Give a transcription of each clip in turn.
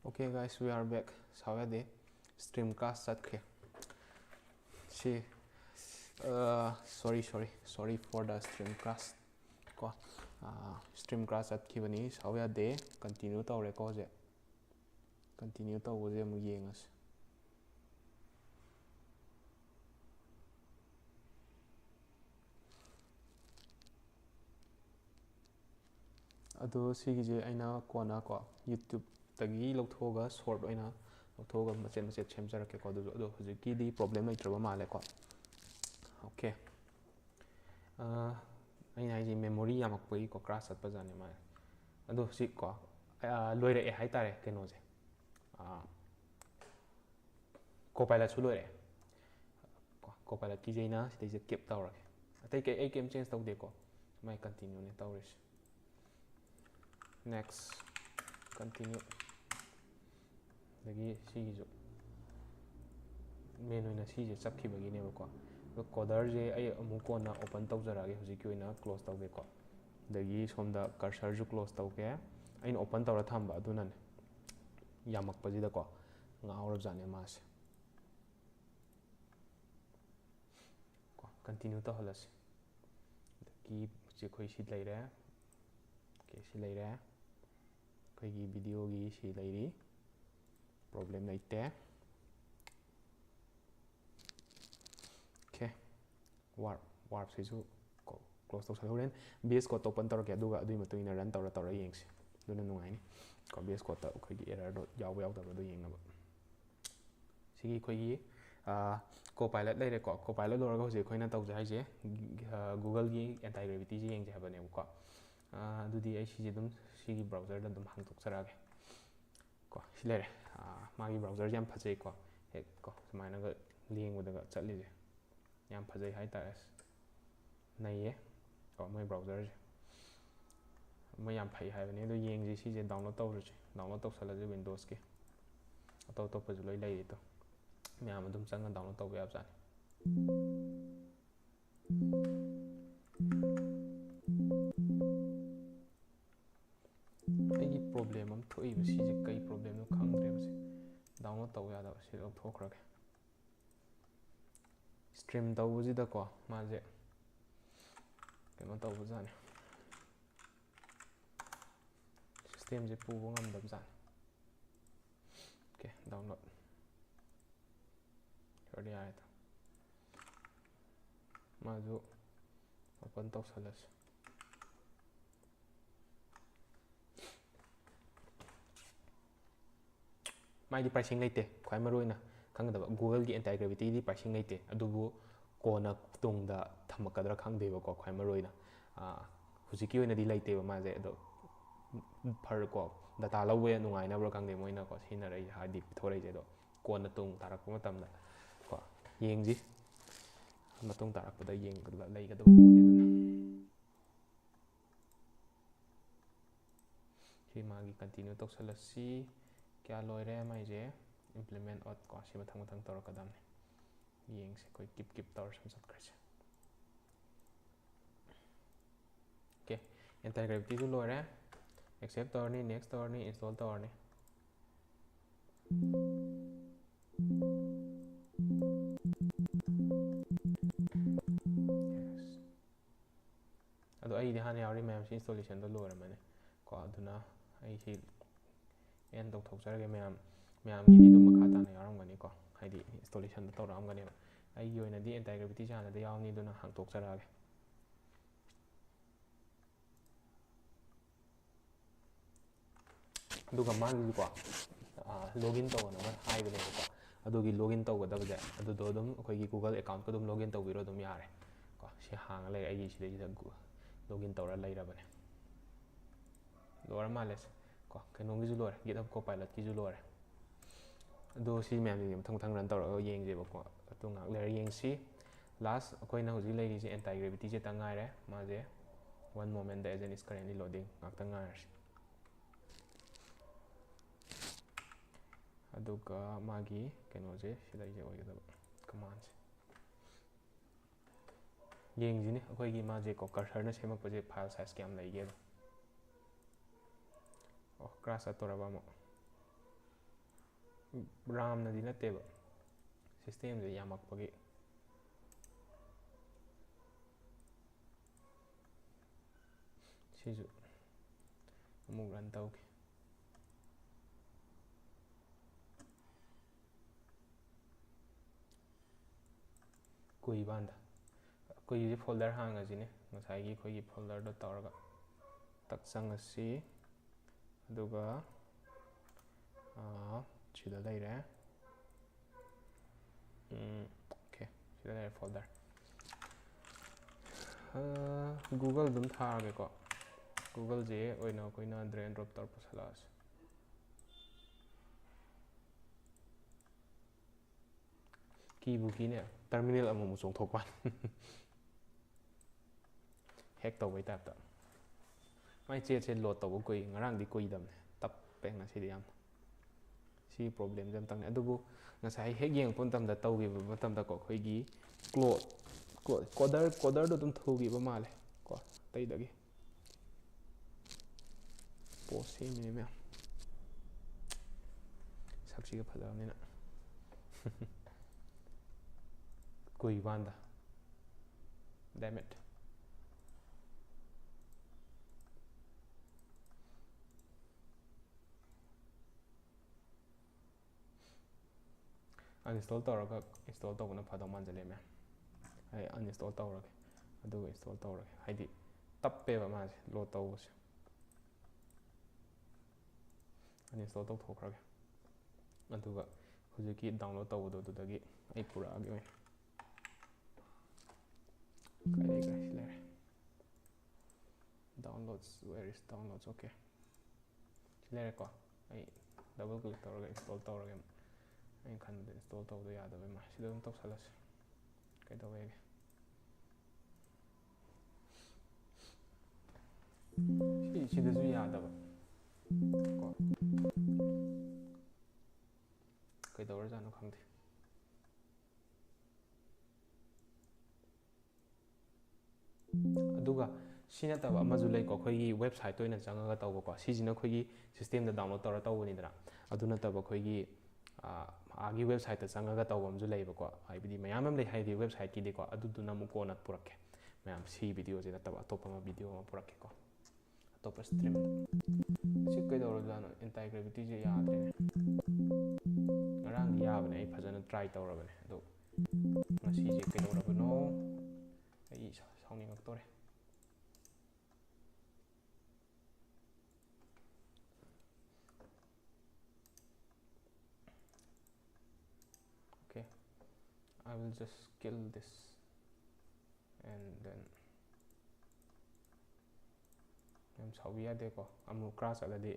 Okay guys, we are back. Sawade stream class satkhre. See, sorry for the stream class. Ko stream class satkibani sawade continue tawre ko je. Continue tawuje mu yengas. Ado sigije aina kona ko YouTube tagi lawthoga short oina lawthoga macet semjarake ko ado hujiki di problem laitraba male ko. Okay. Aina haiji memory yamakpagi ko class satpa jane ma. Ado si ko loire e haitare keno je. Copilot su loire. Copilot ki jaina sidai keep tawrake. Atai ke ai kem change tawde ko. Mai continue ne tawris. Next, continue. Lagi sigi jo menu na sigi chapki bagi ne ko. Coder je ai amu ko na open tawjarage hujiki oina close tawbe ko. Lagi somda cursor ju close tawke. Ain open tawra thamba adunan yamak pajida ko ngaurab jane mas. Ko continue to halas. Ki je khoi si laire. Ke si laire. Kagi video gi si lairi problem laite. Okay, warp sisu close to saloren base code open tawra ke aduga adui matu ina run tawra yengsi duna nungai ni ko base code ta khoi error do yaw da do yengnaba sigi khoi copilot laire ko copilot lora go je khoina tawja haije Google gi anti gravity ji yengje habane ko adudi ai sigi dum sigi browser da dum hangtok sarage ko silere magi browser jam phajai ko he ko sumaina ga leng udaga chatli je yam phajai hai ta naiye ko moi browser je moi yam phai hai bane do yeng ji si je download tawru je download tawsala je windows ke ato to paju loi lai to myam adum changa download tawbe yab jani ai problem am thoi ba si je kai problem no khangdre ba se download taw ya da si lo thokrage stream tawuji da ko ma je kema tawu jani system je pubo ngam dab jani okay download ready ai ta ma jo open taw salas mai di pricing laite khwai maroina khangdaba Google gi anti gravity di pricing laite adubu kona tungda thamakadra khangdeba ko khwai maroina hujiki oina di laite ba ma je ado phar ko data lawe nungai na bro khangde moina ko sina rai hadi thorai je do kona tung tarak matamda ko yengji matung tarak pada yeng lai gadaba pone duna si magi continue tawsalasi kya loire mai je implement out ko si mathang tor kadam ne yeng se koi keep tor samsat khrase okay anti gravity ju loire accept tor ni next tor ni install tor ni yes ado ai di han yauri Mayam installation do loire mane ko aduna ai si end tau thokjarage Mayam gi di dum makha ta na yaram gani ko haidi installation to ram gani ai gi oina di anti gravity jana da yawni duna hang thokjarage duga magi ko login to na hai bane ko adugi login to ga dabaje adu do dum khoi gi Google account ko dum login to biro dum yare ko si hang lai ai si dei da login to ra lai ra bane lora males ko keno gi ju lore GitHub Copilot ki ju lore do si Mayam ni thang ran tawra yeng je ba ko tu ngak le yeng si last koi na huji lai ji anti gravity je tangai re ma je one moment the agent is currently loading ngak tangai aduga magi keno je sidai je oi gadaba command yeng ji ni koi gi ma je ko cursor na semak pa je file size kyam lai ge oh crash atoraba mo ꯔꯥꯝꯅꯗꯤ ꯅꯠꯇꯦꯕ ꯁꯤꯁꯇꯦꯝꯁꯦ ꯌꯥꯝꯃꯛꯄꯒꯤ ꯁꯤꯁꯨ ꯑꯃꯨꯛ run ꯇꯧꯒꯦ ꯀꯨꯏꯕꯥꯟꯗ ꯑꯩꯈꯣꯏꯒꯤ folder ꯍꯥꯡꯉꯁꯤꯅꯦ ꯉꯁꯥꯏꯒꯤ ꯑꯩꯈꯣꯏꯒꯤ ꯐꯣꯜꯗꯔꯗꯣ ꯇꯧꯔꯒ ꯇꯛ ꯆꯪꯉꯁꯤ ꯑꯗꯨꯒ ꯁꯤꯗ ꯂꯩꯔꯦ ꯑꯣꯀꯦ ꯁꯤꯗ ꯂꯩꯔꯦ ꯐꯣꯜꯗꯔ ꯒꯨꯒꯜ ꯑꯗꯨꯝ ꯊꯥꯔꯒꯦꯀꯣ ꯒꯨꯒꯜꯁꯦ ꯑꯣꯏꯅ ꯑꯩꯈꯣꯏꯅ ꯗ꯭ꯔꯦꯟ ꯗ꯭ꯔꯣꯞ ꯇꯧꯔ ꯄꯨꯁꯜꯂꯛꯑꯁꯤ ꯀꯤꯕꯨ ꯀꯤꯅꯦ ꯇꯔꯃꯤꯅꯦꯜ ꯑꯃꯃꯨꯛ ꯆꯣꯡꯊꯣꯛꯄ ꯍꯦꯛ ꯇꯧꯕꯩ ꯇꯥꯏꯞꯇ ꯃꯥꯏ ꯆꯦꯠꯁꯦ ꯂꯣꯗ ꯇꯧꯕ ꯀꯨꯏ ꯉꯔꯥꯡꯗꯤ ꯀꯨꯏꯗꯕꯅꯦ ꯇꯞꯄꯦ ꯉꯁꯤꯗꯤ ꯌꯥꯝꯅ ꯁꯤ ꯄ꯭ꯔꯣꯕ꯭ꯂꯦꯝꯁꯦ ꯑꯝꯇꯪꯅꯦ ꯑꯗꯨꯕꯨ ꯉꯁꯥꯏ ꯍꯦꯛ ꯌꯦꯡꯉꯛꯄ ꯃꯇꯝꯗ ꯇꯧꯈꯤꯕ ꯃꯇꯝꯗꯀꯣ ꯑꯩꯈꯣꯏꯒꯤ ꯀꯣꯗꯔꯗꯣ ꯑꯗꯨꯝ ꯊꯨꯈꯤꯕ ꯃꯥꯜꯂꯦ ꯀꯣ ꯑꯇꯩꯗꯒꯤ ꯄꯣꯁ ꯁꯦꯝꯃꯤꯅꯦ ꯃꯌꯥꯝ ꯁꯛꯁꯤꯒ ꯐꯖꯕꯅꯤꯅ ꯀꯨꯏꯕꯥꯟꯗ ꯗꯦꯃꯤꯠ ꯑꯟꯏꯟꯁꯇꯣꯜ ꯇꯧꯔꯒ ꯏꯟꯁꯇꯣꯜ ꯇꯧꯕꯅ ꯐꯗꯧ ꯃꯥꯟꯖꯜꯂꯦ ꯃꯌꯥꯝ ꯑꯩ ꯑꯟꯏꯟꯁꯇꯣꯜ ꯇꯧꯔꯒꯦ ꯑꯗꯨꯒ ꯏꯟꯁꯇꯣꯜ ꯇꯧꯔꯒꯦ ꯍꯥꯏꯗꯤ ꯇꯞꯄꯦꯕ ꯃꯥꯁꯦ ꯂꯣꯗ ꯇꯧꯕꯁꯦ ꯑꯟꯏꯟꯁꯇꯣꯜ ꯇꯧꯊꯣꯛꯈ꯭ꯔꯒꯦ ꯑꯗꯨꯒ ꯍꯧꯖꯤꯛꯀꯤ ꯗꯥꯎꯟꯂꯣꯗ ꯇꯧꯕꯗꯣ ꯑꯗꯨꯗꯒꯤ ꯑꯩ ꯄꯨꯔꯛꯑꯒꯦ ꯑꯣꯏꯅ ꯀꯥꯏ ꯂꯩꯈ꯭ꯔꯦ ꯁꯤ ꯂꯩꯔꯦ ꯗꯥꯎꯟꯂꯣꯗꯁ ꯋꯦꯔ ꯏꯁ ꯗꯥꯎꯟꯂꯣꯗꯁ ꯑꯣꯀꯦ ꯁꯤ ꯂꯩꯔꯦꯀꯣ ꯑꯩ ꯗꯕꯜ ꯀ꯭ꯂꯤꯛ ꯇꯧꯔꯒ ꯏꯟꯁꯇꯣꯜ ꯇꯧꯔꯒꯦ ꯑꯩꯅ ꯈꯟꯕꯗ ꯏꯟꯁꯇꯣꯜ ꯇꯧꯕꯗꯣ ꯌꯥꯗꯕꯩ ꯃꯥꯜꯂꯦ ꯁꯤꯗ ꯑꯗꯨꯝ ꯇꯧꯁꯜꯂꯁꯤ ꯀꯩꯗꯧꯋꯦꯒꯦ ꯁꯤꯗꯁꯨ ꯌꯥꯗꯕ ꯀꯣ ꯀꯩꯗꯧꯔꯖꯥꯠꯅꯣ ꯈꯪꯗꯦ ꯑꯗꯨꯒ ꯁꯤ ꯅꯠꯇꯕ ꯑꯃꯁꯨ ꯂꯩꯀꯣ ꯑꯩꯈꯣꯏꯒꯤ ꯋꯦꯕꯁꯥꯏꯠꯇ ꯑꯣꯏꯅ ꯆꯪꯉꯒ ꯇꯧꯕꯀꯣ ꯁꯤꯁꯤꯅ ꯑꯩꯈꯣꯏꯒꯤ ꯁꯤꯁꯇꯦꯝꯗ ꯗꯥꯎꯟꯂꯣꯗ ꯇꯧꯔ ꯇꯧꯕꯅꯤꯗꯅ ꯑꯗꯨ ꯅꯠꯇꯕ ꯑꯩꯈꯣꯏꯒꯤ ꯑꯥꯒꯤ ꯋꯦꯕꯁꯥꯏꯠꯇ ꯆꯪꯉꯒ ꯇꯧꯕ ꯑꯃꯁꯨ ꯂꯩꯌꯦꯕꯀꯣ ꯍꯥꯏꯕꯗꯤ ꯃꯌꯥꯝ ꯑꯃ ꯂꯩ ꯍꯥꯏꯗꯤ ꯋꯦꯕꯁꯥꯏꯠꯀꯤꯗꯤꯀꯣ ꯑꯗꯨꯗꯨꯅ ꯑꯃꯨꯛ ꯀꯣꯟꯅ ꯄꯨꯔꯛꯀꯦ ꯃꯌꯥꯝ ꯁꯤ ꯚꯤꯗꯤꯑꯣꯁꯤ ꯅꯠꯇꯕ ꯑꯇꯣꯞꯄ ꯑꯃ ꯚꯤꯗꯤꯑꯣ ꯑꯃ ꯄꯨꯔꯛꯀꯦꯀꯣ ꯑꯇꯣꯞꯄ ꯏꯁꯇ꯭ꯔꯤꯝꯗ ꯁꯤ ꯀꯩꯗꯧꯔꯖꯥꯠꯅꯣ ꯑꯦꯟꯇꯥꯏ ꯒ꯭ꯔꯦꯚꯤꯇꯤꯁꯦ ꯌꯥꯗ꯭ꯔꯦꯅꯦ ꯉꯔꯥꯡꯗꯤ ꯌꯥꯕꯅꯦ ꯑꯩ ꯐꯖꯅ ꯇ꯭ꯔꯥꯏ ꯇꯧꯔꯕꯅꯦ ꯑꯗꯣ ꯉꯁꯤꯁꯦ ꯀꯩꯗꯧꯔꯕꯅꯣ ꯑꯩ ꯁꯥꯎꯅꯤꯡꯉꯛꯇꯣꯔꯦ okay I will just kill this and then ꯌꯥꯝ ꯁꯥꯎꯕ ꯌꯥꯗꯦꯀꯣ ꯑꯃꯨꯛ ꯀ꯭ꯔꯥꯁ ꯆꯠꯂꯗꯤ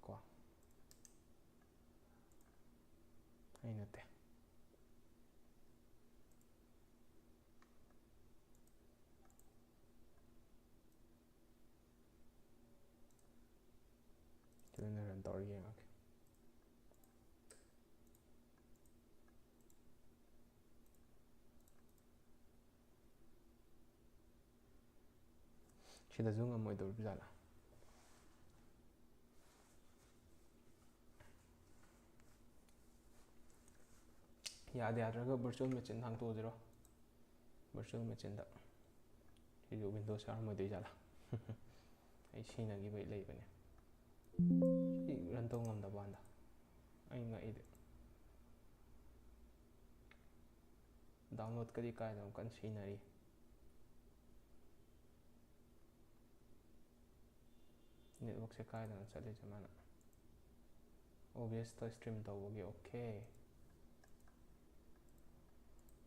ꯀꯣ ꯑꯩ ꯅꯠꯇꯦ ꯁꯤꯗ ꯔꯟ ꯇꯧꯔ ꯌꯦꯡꯉꯒꯦ ꯁꯤꯗꯁꯨ ꯉꯝꯃꯣꯏꯗꯧꯔꯤꯕ ꯖꯥꯠꯂꯥ ꯌꯥꯗ꯭ꯔꯒ ꯚꯔꯆꯨꯋꯦꯜ ꯃꯦꯆꯤꯟ ꯍꯥꯡꯇꯣꯛꯑꯁꯤꯔꯣ ꯚꯔꯆꯨꯋꯦꯜ ꯃꯦꯆꯤꯟꯗ ꯁꯤꯁꯨ ꯋꯤꯟꯗꯣꯁ ꯌꯥꯔꯝꯃꯣꯏꯗꯣꯏ ꯖꯥꯠꯂꯥ ꯑꯩ ꯁꯤꯟꯅꯈꯤꯕꯩ ꯂꯩꯕꯅꯦ ꯁꯤ ꯔꯟ ꯇꯧ ꯉꯝꯗꯕ ꯀꯥꯟꯗ ꯑꯩ ꯉꯛꯏꯗꯤ ꯗꯥꯎꯟꯂꯣꯗꯀꯗꯤ ꯀꯥꯏꯗꯅꯣ ꯀꯟꯅ ꯁꯤꯖꯤꯟꯅꯔꯤ ꯅꯦꯠꯋꯥꯛꯁꯦ ꯀꯥꯏꯗꯅ ꯆꯠꯂꯤꯁꯦ ꯃꯥꯅ OBSꯇ ꯁ꯭ꯇ꯭ꯔꯤꯝ ꯇꯧꯕꯒꯤ ꯑꯣꯀꯦ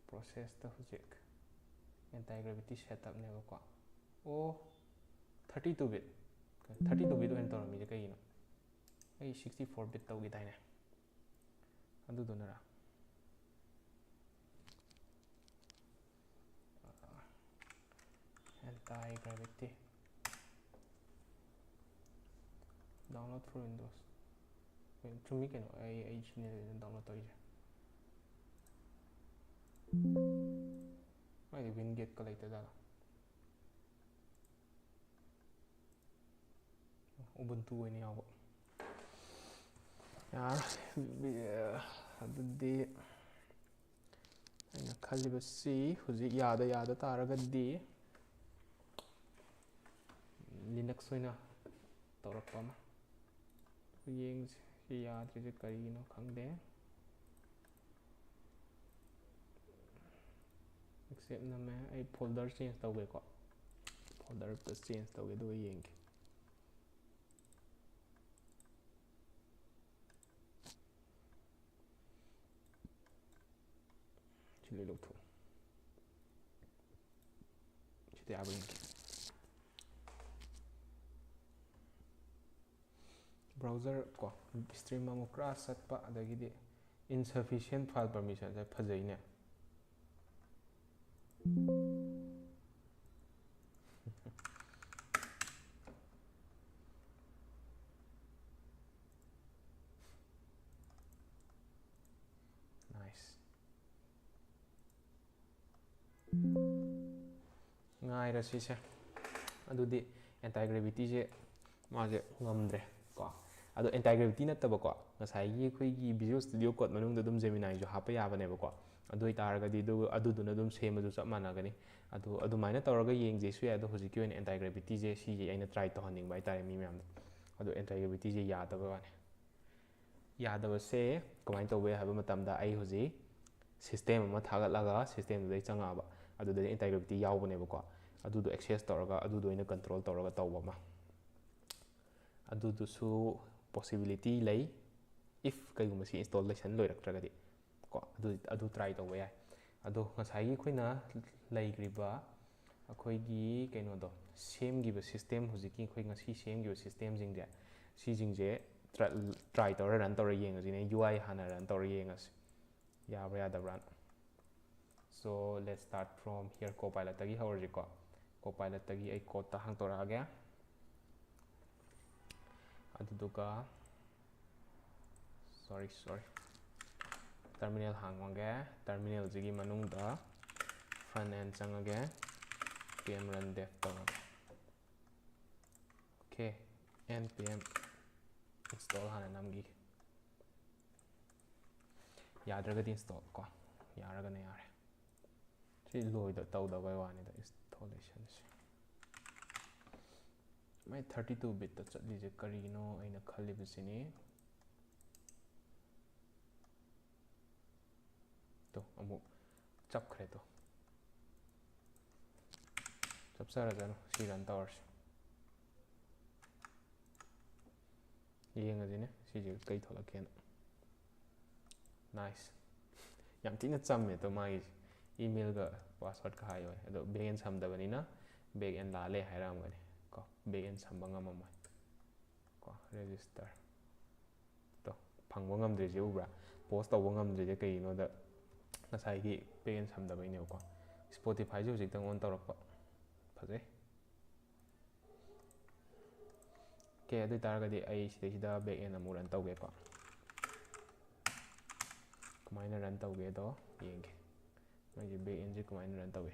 ꯄ꯭ꯔꯣꯁꯦꯁꯇ ꯍꯧꯖꯤꯛ ꯑꯦꯟꯇꯥꯏ ꯒ꯭ꯔꯦꯚꯤꯇꯤ ꯁꯦꯠꯑꯞꯅꯦꯕꯀꯣ ꯑꯣ 32 ꯕꯤꯠ 32 ꯕꯤꯠ ꯑꯣꯏꯅ ꯇꯧꯔꯝꯃꯤꯁꯦ ꯀꯩꯒꯤꯅꯣ ꯑꯩ 64 ꯕꯤꯠ ꯇꯧꯈꯤꯗꯥꯏꯅꯦ ꯑꯗꯨꯗꯨꯅꯔꯥ ꯑꯦꯟꯇꯥꯏ ꯒ꯭ꯔꯦꯚꯤꯇꯤ ꯗꯥꯎꯟꯂꯣꯗ ꯐꯣꯔ ꯋꯤꯟꯗꯣꯁ ꯆꯨꯝꯃꯤ ꯀꯩꯅꯣ ꯑꯩ ꯁꯤꯅꯦ ꯗꯥꯎꯟꯂꯣꯗ ꯇꯧꯔꯤꯁꯦ ꯃꯥꯏꯗꯤ ꯋꯤꯟꯒꯦꯠꯀ ꯂꯩꯇꯖꯥꯠꯂꯣ ꯎꯕꯨꯟꯇꯨ ꯑꯣꯏꯅ ꯌꯥꯎꯕ yaar adudi aina khalibasi huzik yada taragadi Linux oina tawrakpa ama yengse si yadrise karino khangde accept name ai folder change tawge ko folder ta change tawge do yeng chile lok thu chite abring browser ko stream amu crash satpa adagidi insufficient file permission se phajaine nice ngai ra sise adudi anti gravity je maje ngamdre ko ado anti gravity nattaba ko ngasai gi khoi gi visual studio code manung dum gemini jo hapa yabane ba ko adu itaragadi aduduna dum sema ju chap managani adu maina tawraga yengje su ya ado hojiki oina anti gravity je si je aina try to haning bai tare mi myam ado anti gravity je yadaba wane yadaba se kamain tawbe haba matamda ai hoji system ama thagatlaga system dai changa ba adu dai anti gravity yawbane ba ko adu do access tawraga adu do ina control tawraga tawba ma adu do su possibility lay if kaiguma si installation loiraktragadi ko adu try tawba yai ado ngasai gi khoina laigriba akhoi gi kaino do semgiba system hojiki khoi ngasi semgiba system jingje si jingje try tawra run tawra yengasine UI hana run tawra yengas yabra yadabra so let's start from here copilot tagi hawrji ko copilot tagi ai code ta hang tora age aduduga sorry terminal hangwange terminal jigi manungda front end changage pm run dev tawage okay npm install hana namgi yadragadi install ko yaragana yare si loida tawda bai wani da installation se mai 32 bit ta chatli je karino aina khalibasini to amu chapkhre to chapsara jano si run towers yengajine si je kai tholakena nice yam tina chamme to mai email ga password ka hayo ado backend samdabani na backend la le hairam gani ko backend samba ngamamai ko register to phangwa ngamdre je ubra post tawwa ngamdre je kai no da ngasai gi backend samdabai ne ko Spotify ju jik tang on tawrakpa phajai ke adu taragadi ai sida backend amu run tawge ko kamaina run tawge do yenge mai backend je kamaina run tawge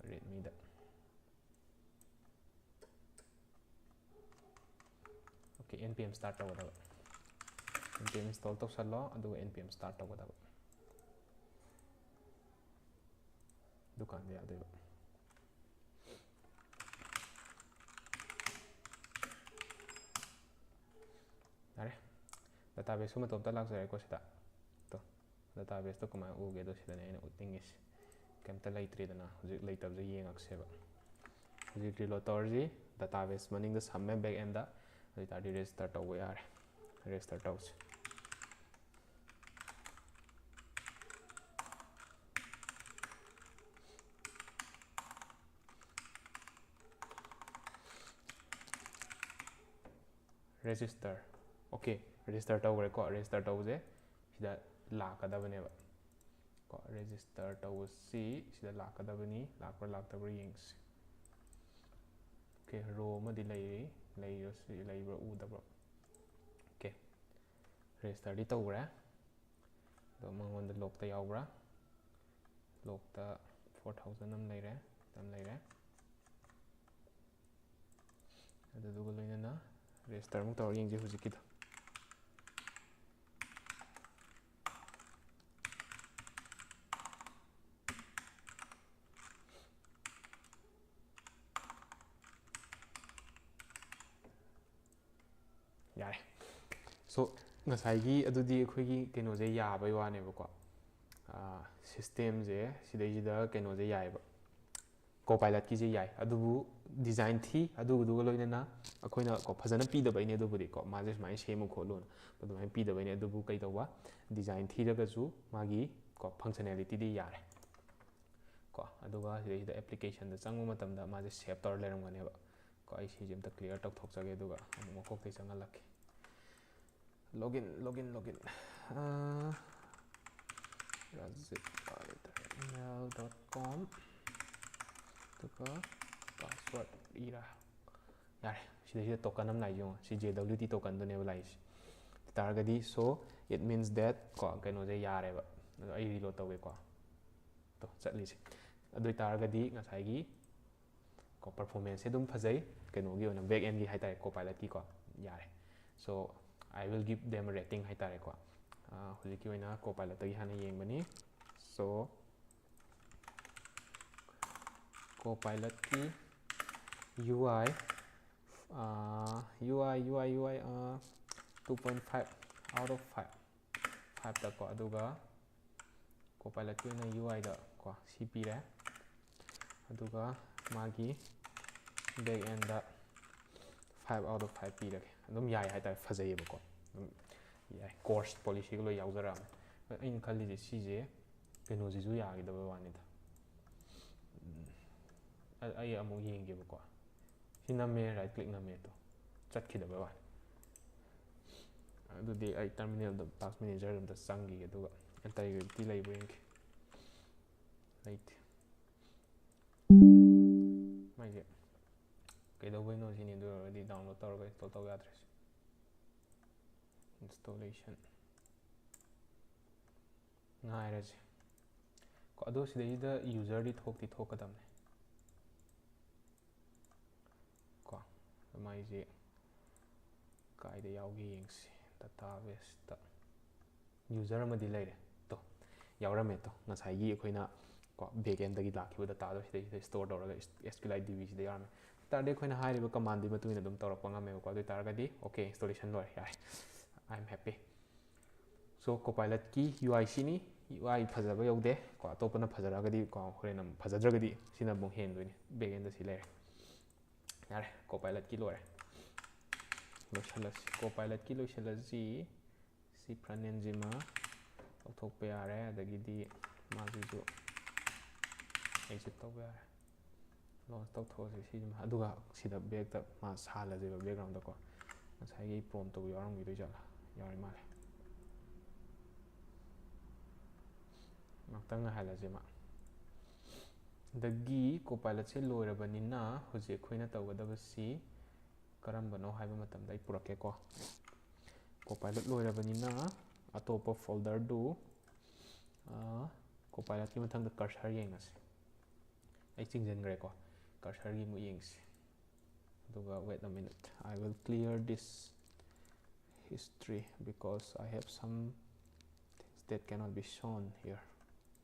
redmi da okay npm start tawada npm install tawsalo adu npm start tawada dukan de adu are database suma tom ta lak jare ko sida to database to kama uge do sida ne aina utingis kemta laitre dana hojik laitab je yengak seba hojik reload tawrji database maning da samme back end da adi tadi register tawba yare register tawse register okay register tawre ko register tawje sida lakadabane ba ko register tawsi sida lakadabani lakra laktabra yengs okay row ma di laibra udabra okay register di tawra do mangonda log ta yawbra log ta 4000 nam laire tam laire aduduga loinana register mu tawra yengje hujikida ꯌꯥꯔꯦ ꯁꯣ ꯉꯁꯥꯏꯒꯤ ꯑꯗꯨꯗꯤ ꯑꯩꯈꯣꯏꯒꯤ ꯀꯩꯅꯣꯁꯦ ꯌꯥꯕꯩ ꯋꯥꯅꯦꯕꯀꯣ ꯁꯤꯁꯇꯦꯝꯁꯦ ꯁꯤꯗꯩꯁꯤꯗ ꯀꯩꯅꯣꯁꯦ ꯌꯥꯏꯑꯕ ꯀꯣꯄꯥꯏꯂꯠꯀꯤꯁꯦ ꯌꯥꯏ ꯑꯗꯨꯕꯨ ꯗꯤꯖꯥꯏꯟ ꯊꯤ ꯑꯗꯨꯗꯨꯒ ꯂꯣꯏꯅꯅ ꯑꯩꯈꯣꯏꯅ ꯐꯖꯅ ꯄꯤꯗꯕꯩꯅꯦ ꯑꯗꯨꯕꯨꯗꯤꯀꯣ ꯃꯥꯁꯦ ꯁꯨꯃꯥꯏꯅ ꯁꯦꯝꯃꯨ ꯈꯣꯠꯂꯨꯅ ꯑꯗꯨꯃꯥꯏꯅ ꯄꯤꯗꯕꯩꯅꯦ ꯑꯗꯨꯕꯨ ꯀꯩ ꯇꯧꯕ ꯗꯤꯖꯥꯏꯟ ꯊꯤꯔꯒꯁꯨ ꯃꯥꯒꯤ ꯐꯪꯁꯅꯦꯂꯤꯇꯤꯗꯤ ꯌꯥꯔꯦ ꯀꯣ ꯑꯗꯨꯒ ꯁꯤꯗꯩꯁꯤꯗ ꯑꯦꯄ꯭ꯂꯤꯀꯦꯁꯟꯗ ꯆꯪꯕ ꯃꯇꯝꯗ ꯃꯥꯁꯦ ꯁꯦꯞ ꯇꯧꯔ ꯂꯩꯔꯝꯒꯅꯦꯕ ꯀꯣ ꯑꯩ ꯁꯤꯁꯦ ꯑꯝꯇ ꯀ꯭ꯂꯤꯌꯥꯔ ꯇꯧꯊꯣꯛꯆꯒꯦ ꯑꯗꯨꯒ ꯑꯃꯨꯛ ꯃꯀꯣꯛꯇꯩ ꯆꯪꯍꯜꯂꯛꯀꯦ ꯂꯣꯒꯤꯟ razit@gmail.com ꯑꯗꯨꯒ ꯄꯥꯁꯋꯥꯔꯗ ꯌꯥꯔꯦ ꯁꯤꯗꯩꯁꯤꯗ ꯇꯣꯀꯟ ꯑꯃ ꯂꯥꯛꯏꯁꯦ ꯌꯦꯡꯉꯣ ꯁꯤ JWT ꯇꯣꯀꯟꯗꯨꯅꯦꯕ ꯂꯥꯛꯏꯁꯦ ꯇꯥꯔꯒꯗꯤ ꯁꯣ ꯏꯠ ꯃꯤꯟꯁ ꯗꯦꯠ ꯀꯣ ꯀꯩꯅꯣꯁꯦ ꯌꯥꯔꯦꯕ ꯑꯗꯣ ꯑꯩ ꯔꯤꯂꯣꯗ ꯇꯧꯒꯦꯀꯣ ꯆꯠꯂꯤꯁꯦ ꯑꯗꯨ ꯑꯣꯏꯇꯥꯔꯒꯗꯤ ꯉꯁꯥꯏꯒꯤ ꯀꯣ ꯄꯔꯐꯣꯔꯃꯦꯟꯁꯁꯦ ꯑꯗꯨꯝ ꯐꯖꯩ ꯀꯩꯅꯣꯒꯤ ꯑꯣꯏꯅ ꯕꯦꯛ ꯑꯦꯟꯒꯤ ꯍꯥꯏꯇꯥꯔꯦ ꯀꯣꯄꯥꯏꯂꯠꯀꯤꯀꯣ ꯌꯥꯔꯦ so I will gift them rating ꯍꯥꯏꯇꯥꯔꯦꯀꯣ ꯍꯧꯖꯤꯛꯀꯤ ꯑꯣꯏꯅ ꯀꯣꯄꯥꯏꯂꯠꯇꯒꯤ ꯍꯥꯟꯅ ꯌꯦꯡꯕꯅꯤ ꯁꯣ ꯀꯣꯄꯥꯏꯂꯠꯀꯤ UI 2.5 out of 5ꯇꯀꯣ ꯑꯗꯨꯒ ꯀꯣꯄꯥꯏꯂꯠꯀꯤ ꯑꯣꯏꯅ UIꯗ ꯀꯣ ꯁꯤ ꯄꯤꯔꯦ ꯑꯗꯨꯒ ꯃꯥꯒꯤ ꯕꯦꯛ ꯑꯦꯟꯗ 5 out of 5 ꯄꯤꯔꯒꯦ ꯑꯗꯨꯝ ꯌꯥꯏ ꯍꯥꯏꯇꯥꯔꯦ ꯐꯖꯩꯌꯦꯕꯀꯣ ꯑꯗꯨꯝ ꯌꯥꯏ ꯀꯣꯔꯁ ꯄꯣꯂꯤꯁꯤꯒ ꯂꯣꯏ ꯌꯥꯎꯖꯔꯛꯑꯃꯦ ꯑꯩꯅ ꯈꯜꯂꯤꯁꯦ ꯁꯤꯁꯦ ꯀꯩꯅꯣꯁꯤꯁꯨ ꯌꯥꯈꯤꯗꯕ ꯋꯥꯅꯤꯗ ꯑꯩ ꯑꯃꯨꯛ ꯌꯦꯡꯒꯦꯕꯀꯣ ꯁꯤ ꯅꯝꯃꯦ ꯔꯥꯏꯠ ꯀ꯭ꯂꯤꯛ ꯅꯝꯃꯦ ꯑꯗꯣ ꯆꯠꯈꯤꯗꯕ ꯋꯥꯅꯤ ꯑꯗꯨꯗꯤ ꯑꯩ ꯇꯔꯃꯤꯅꯦꯜꯗ ꯇꯥꯛꯁ ꯃꯦꯅꯦꯖꯔ ꯑꯝꯇ ꯆꯪꯈꯤꯒꯦ ꯑꯗꯨꯒ ꯑꯦꯟꯇꯥꯏꯒ꯭ꯔꯤꯇꯤ ꯂꯩꯕ꯭ꯔꯥ ꯌꯦꯡꯒꯦ ꯂꯩꯇꯦ ꯃꯥꯏꯁꯦ ꯀꯩꯗꯧꯕꯩꯅꯣ ꯁꯤꯅꯤ ꯑꯗꯨ ꯑꯣꯏꯔꯒꯗꯤ ꯗꯥꯎꯟꯂꯣꯗ ꯇꯧꯔꯒ ꯏꯟꯁꯇꯣꯜ ꯇꯧ ꯌꯥꯗ꯭ꯔꯦꯁꯦ ꯏꯟꯁꯇꯣꯂꯦꯁꯟ ꯉꯥꯏꯔꯁꯦ ꯀꯣ ꯑꯗꯣ ꯁꯤꯗꯩꯁꯤꯗ ꯌꯨꯖꯔꯗꯤ ꯊꯣꯛꯀꯗꯕꯅꯦ ꯀꯣ ꯃꯥꯏꯁꯦ ꯀꯥꯏꯗ ꯌꯥꯎꯒꯦ ꯌꯦꯡꯁꯤ ꯗꯇꯥꯕꯦꯁꯇ ꯌꯨꯖꯔ ꯑꯃꯗꯤ ꯂꯩꯔꯦ ꯇꯣ ꯌꯥꯎꯔꯝꯃꯦ ꯇꯣ ꯉꯁꯥꯏꯒꯤ ꯑꯩꯈꯣꯏꯅ ꯀꯣ ꯕꯦꯛ ꯑꯦꯟꯗꯒꯤ ꯂꯥꯛꯈꯤꯕ ꯗꯇꯥꯗꯣ ꯁꯤꯗꯩꯁꯤꯗ ꯁ꯭ꯇꯣꯔ ꯇꯧꯔꯒ SQLite DBꯁꯤꯗ ꯌꯥꯎꯔꯝꯃꯦ ꯇꯥꯔꯗꯤ ꯑꯩꯈꯣꯏꯅ ꯍꯥꯏꯔꯤꯕ ꯀꯃꯥꯟꯗꯨꯒꯤ ꯃꯇꯨꯡ ꯏꯟꯅ ꯑꯗꯨꯝ ꯇꯧꯔꯛꯄ ꯉꯝꯃꯦꯕꯀꯣ ꯑꯗꯨ ꯑꯣꯏꯇꯥꯔꯒꯗꯤ ꯑꯣꯀꯦ ꯏꯟꯁꯇꯣꯂꯦꯁꯟ ꯂꯣꯏꯔꯦ ꯌꯥꯔꯦ ꯑꯥꯏ ꯑꯦꯝ ꯍꯦꯞꯄꯤ ꯁꯣ ꯀꯣꯄꯥꯏꯂꯠꯀꯤ UI ꯁꯤꯅꯤ UI ꯐꯖꯕ ꯌꯧꯗꯦ ꯀꯣ ꯑꯇꯣꯞꯄꯅ ꯐꯖꯔꯒꯗꯤ ꯀꯣ ꯍꯣꯔꯦꯟ ꯐꯖꯗ꯭ꯔꯒꯗꯤ ꯁꯤꯅ ꯑꯃꯨꯛ ꯍꯦꯟꯗꯣꯏꯅꯤ ꯕꯦꯛ ꯑꯦꯟꯗ ꯁꯤ ꯂꯩꯔꯦ ꯌꯥꯔꯦ ꯀꯣꯄꯥꯏꯂꯠꯀꯤ ꯂꯣꯏꯔꯦ ꯂꯣꯏꯁꯤꯜꯂꯁꯤ ꯀꯣꯄꯥꯏꯂꯠꯀꯤ ꯂꯣꯏꯁꯤꯜꯂꯁꯤ ꯁꯤ ꯐ꯭ꯔꯟ ꯑꯦꯟꯁꯤꯃ ꯂꯧꯊꯣꯛꯄ ꯌꯥꯔꯦ ꯑꯗꯒꯤꯗꯤ ꯃꯥꯁꯤꯁꯨ ꯑꯦꯛꯖꯤꯠ ꯇꯧꯕ ꯌꯥꯔꯦ ꯂꯣꯟꯁ ꯇꯧꯊꯣꯛꯑꯁꯤ ꯁꯤꯁꯤꯃ ꯑꯗꯨꯒ ꯁꯤꯗ ꯕꯦꯛꯇ ꯃꯥ ꯁꯥꯍꯜꯂꯁꯦꯕ ꯕꯦꯛꯒ꯭ꯔꯥꯎꯟꯗꯀꯣ ꯉꯁꯥꯏꯒꯤ ꯄ꯭ꯔꯣꯝꯇꯕꯨ ꯌꯥꯎꯔꯝꯈꯤꯗꯣꯏꯖꯥꯠꯂꯥ ꯌꯥꯎꯔꯤ ꯃꯥꯜꯂꯦ ꯉꯥꯛꯇꯪ ꯉꯥꯏꯍꯜꯂꯁꯦ ꯃꯥ ꯑꯗꯒꯤ ꯀꯣꯄꯥꯏꯂꯠꯁꯦ ꯂꯣꯏꯔꯕꯅꯤꯅ ꯍꯧꯖꯤꯛ ꯑꯩꯈꯣꯏꯅ ꯇꯧꯒꯗꯕꯁꯤ ꯀꯔꯝꯕꯅꯣ ꯍꯥꯏꯕ ꯃꯇꯝꯗ ꯑꯩ ꯄꯨꯔꯛꯀꯦꯀꯣ ꯀꯣꯄꯥꯏꯂꯠ ꯂꯣꯏꯔꯕꯅꯤꯅ ꯑꯇꯣꯞꯄ ꯐꯣꯜꯗꯔꯗꯨ ꯀꯣꯄꯥꯏꯂꯠꯀꯤ ꯃꯊꯪꯗ ꯀꯔꯁꯔ ꯌꯦꯡꯉꯁꯤ ꯑꯩ ꯆꯤꯡꯁꯤꯟꯈ꯭ꯔꯦꯀꯣ ꯀꯔꯁꯔꯒꯤ ꯑꯃꯨꯛ ꯌꯦꯡꯁꯤ ꯑꯗꯨꯒ wait a minute I will clear this history because I have some things that cannot be shown here.